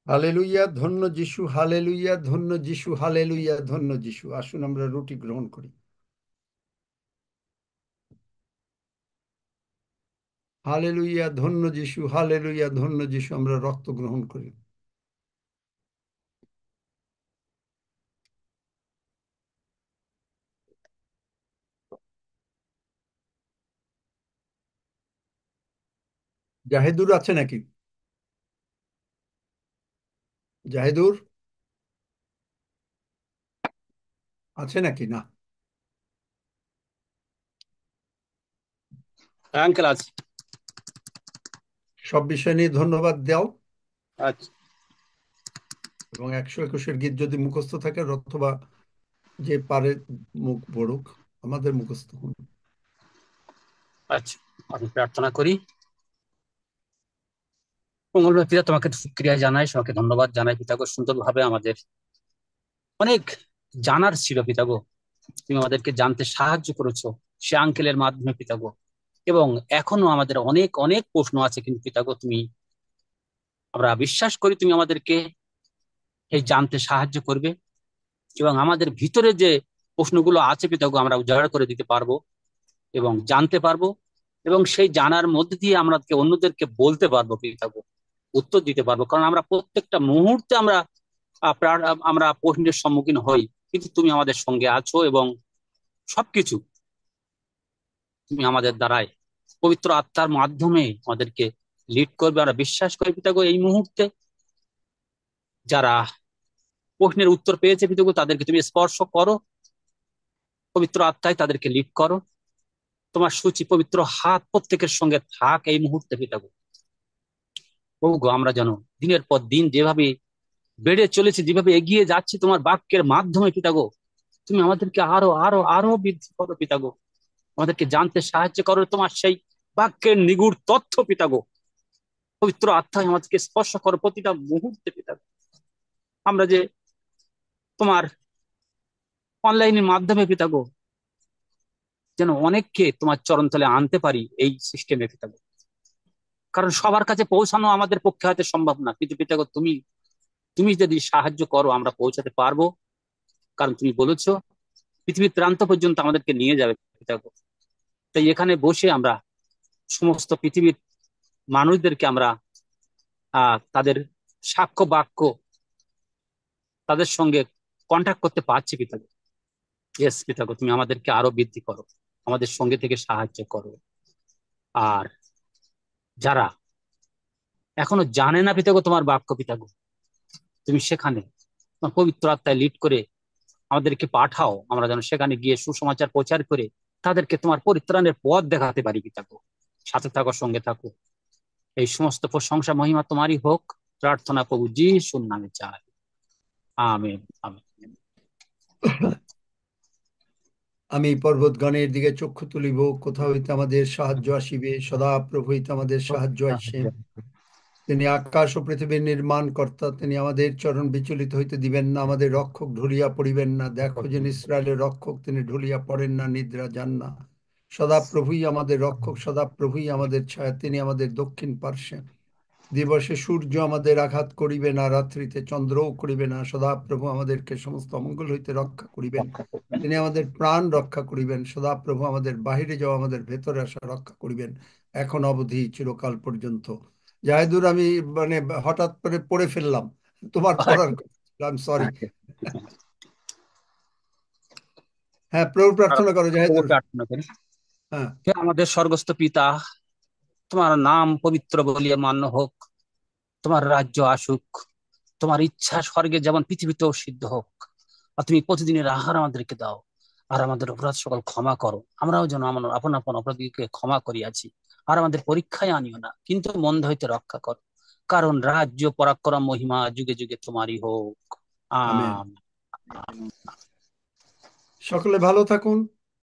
হালেলুইয়া, ধন্য যিশু, হালেলুইয়া, ধন্য যিশু, হালেলুইয়া, ধন্য যিশু। আসুন আমরা রুটি গ্রহণ করি। হালেলুইয়া, ধন্য যিশু, হালেলুইয়া, ধন্য যিশু। আমরা রক্ত গ্রহণ করি। জাহেদুর আছে নাকি? জাহেদুর আছে নাকি? না, আঙ্কেল আছে। সব বিষয় নিয়ে ধন্যবাদ দাও। আচ্ছা এবং 121 গীত যদি মুখস্থ থাকে, অথবা যে পারে মুখ পড়ুক, আমাদের মুখস্থ হন। আচ্ছা, আমি প্রার্থনা করি। মঙ্গলবার পিতা, তোমাকে শুকরিয়া জানাই, তোমাকে ধন্যবাদ জানাই পিতাগো। সুন্দরভাবে আমাদের অনেক জানার ছিল পিতাগো, তুমি আমাদেরকে জানতে সাহায্য করেছো সে আঙ্কেলের মাধ্যমে পিতাগো। এবং এখনো আমাদের অনেক অনেক প্রশ্ন আছে, কিন্তু পিতাগো তুমি, আমরা বিশ্বাস করি তুমি আমাদেরকে এই জানতে সাহায্য করবে, এবং আমাদের ভিতরে যে প্রশ্নগুলো আছে পিতাগো আমরা উজাড় করে দিতে পারবো এবং জানতে পারবো, এবং সেই জানার মধ্যে দিয়ে আমরা অন্যদেরকে বলতে পারবো পিতাগো, উত্তর দিতে পারবো। কারণ আমরা প্রত্যেকটা মুহূর্তে আমরা প্রশ্নের সম্মুখীন হই, কিন্তু তুমি আমাদের সঙ্গে আছো এবং সবকিছু তুমি আমাদের দ্বারাই পবিত্র আত্মার মাধ্যমে আমাদেরকে লিড করবে। আমরা বিশ্বাস করি পিতাগো, এই মুহূর্তে যারা প্রশ্নের উত্তর পেয়েছে পিতাগো, তাদেরকে তুমি স্পর্শ করো, পবিত্র আত্মায় তাদেরকে লিড করো। তোমার সূচি পবিত্র হাত প্রত্যেকের সঙ্গে থাক এই মুহূর্তে পিতাগো। প্রভু গো, আমরা যেন দিনের পর দিন যেভাবে বেড়ে চলেছি, যেভাবে এগিয়ে যাচ্ছি তোমার বাক্যের মাধ্যমে পিতাগো, তুমি আমাদেরকে আরো আরো আরো বৃদ্ধি করো পিতাগো, আমাদেরকে জানতে সাহায্য করো তোমার সেই বাক্যের নিগুড় তথ্য পিতাগো। পবিত্র আত্মায় আমাদেরকে স্পর্শ করো প্রতিটা মুহূর্তে পিতাগো। আমরা যে তোমার অনলাইনের মাধ্যমে পিতাগো যেন অনেককে তোমার চরণতলে আনতে পারি এই সিস্টেমে পিতাগো। কারণ সবার কাছে পৌঁছানো আমাদের পক্ষে হয়তো সম্ভব না, কিন্তু পিতাগো তুমি তুমি যদি সাহায্য করো আমরা পৌঁছাতে পারবো। কারণ তুমি বলেছো পৃথিবীর প্রান্ত পর্যন্ত আমাদেরকে নিয়ে যাবে পিতাগো। তাই এখানে বসে আমরা সমস্ত পৃথিবীর মানুষদেরকে আমরা তাদের সাক্ষ্য বাক্য তাদের সঙ্গে কন্ট্যাক্ট করতে পারছি পিতাগো। ইয়েস পিতাগো, তুমি আমাদেরকে আরো বৃদ্ধি করো, আমাদের সঙ্গে থেকে সাহায্য করো। আর যারা এখনো জানে না পিতাগো তোমার বাক্য পিতাগো, তুমি সেখানে তোমার পবিত্র আত্মায় লিড করে আমাদেরকে পাঠাও, আমরা যেন সেখানে গিয়ে সুসমাচার প্রচার করে তাদেরকে তোমার পরিত্রাণের পথ দেখাতে পারি পিতাগো। সাথে থাকো, সঙ্গে থাকো। এই সমস্ত প্রশংসা মহিমা তোমারই হোক, প্রার্থনা প্রভু যিশুর নামে চাই। আমেন। আমেন। আমি পর্বতগণের দিকে চক্ষু তুলিব, কোথা হইতে আমাদের সাহায্য আসিবে? সদা প্রভু হইতে আমাদের সাহায্য আসে। তিনি আকাশ ও পৃথিবীর নির্মাণ কর্তা, তিনি আমাদের চরণ বিচলিত হইতে দিবেন না, আমাদের রক্ষক ঢুলিয়া পড়িবেন না। দেখো যে ইসরায়েলের রক্ষক, তিনি ঢুলিয়া পড়েন না, নিদ্রা যান না। সদা প্রভুই আমাদের রক্ষক, সদা প্রভুই আমাদের ছায়া, তিনি আমাদের দক্ষিণ পার্শ্বে। দিবসে সূর্য আমাদের আঘাত করিবে না, রাত্রিতে চন্দ্রও করিবে না। সদা প্রভু আমাদেরকে সমস্ত অমঙ্গল হইতে রক্ষা করিবেন, তিনি আমাদের প্রাণ রক্ষা করিবেন। সদা প্রভু আমাদের বাহিরে যাওয়া, আমাদের ভেতরে আসা রক্ষা করিবেন, এখন অবধি চিরকাল পর্যন্ত। জাহেদুর, আমি মানে হঠাৎ করে পড়ে ফেললাম, তোমার পড়ার সরি। হ্যাঁ, প্রভু প্রার্থনা করো জাহেদুর। প্রার্থনা করি। হ্যাঁ, হে আমাদের স্বর্গস্থ পিতা, তোমার নাম পবিত্র বলিয়া মান্য হোক, তোমার রাজ্য আসুক, তোমার ইচ্ছা স্বর্গে যেমন পৃথিবীতেও সিদ্ধ হোক। আর তুমি প্রতিদিনের আহার আমাদেরকে দাও, আর আমাদের অপরাধ সকল ক্ষমা করো, আমরাও যেন আপন আপন অপরাধীকে ক্ষমা করিয়াছি। আর আমাদের পরীক্ষায় আনিও না, কিন্তু মন্দ হইতে রক্ষা করো, কারণ রাজ্য পরাক্রম মহিমা যুগে যুগে তোমারই হোক। আমেন। আমেন। সকলে ভালো থাকুন।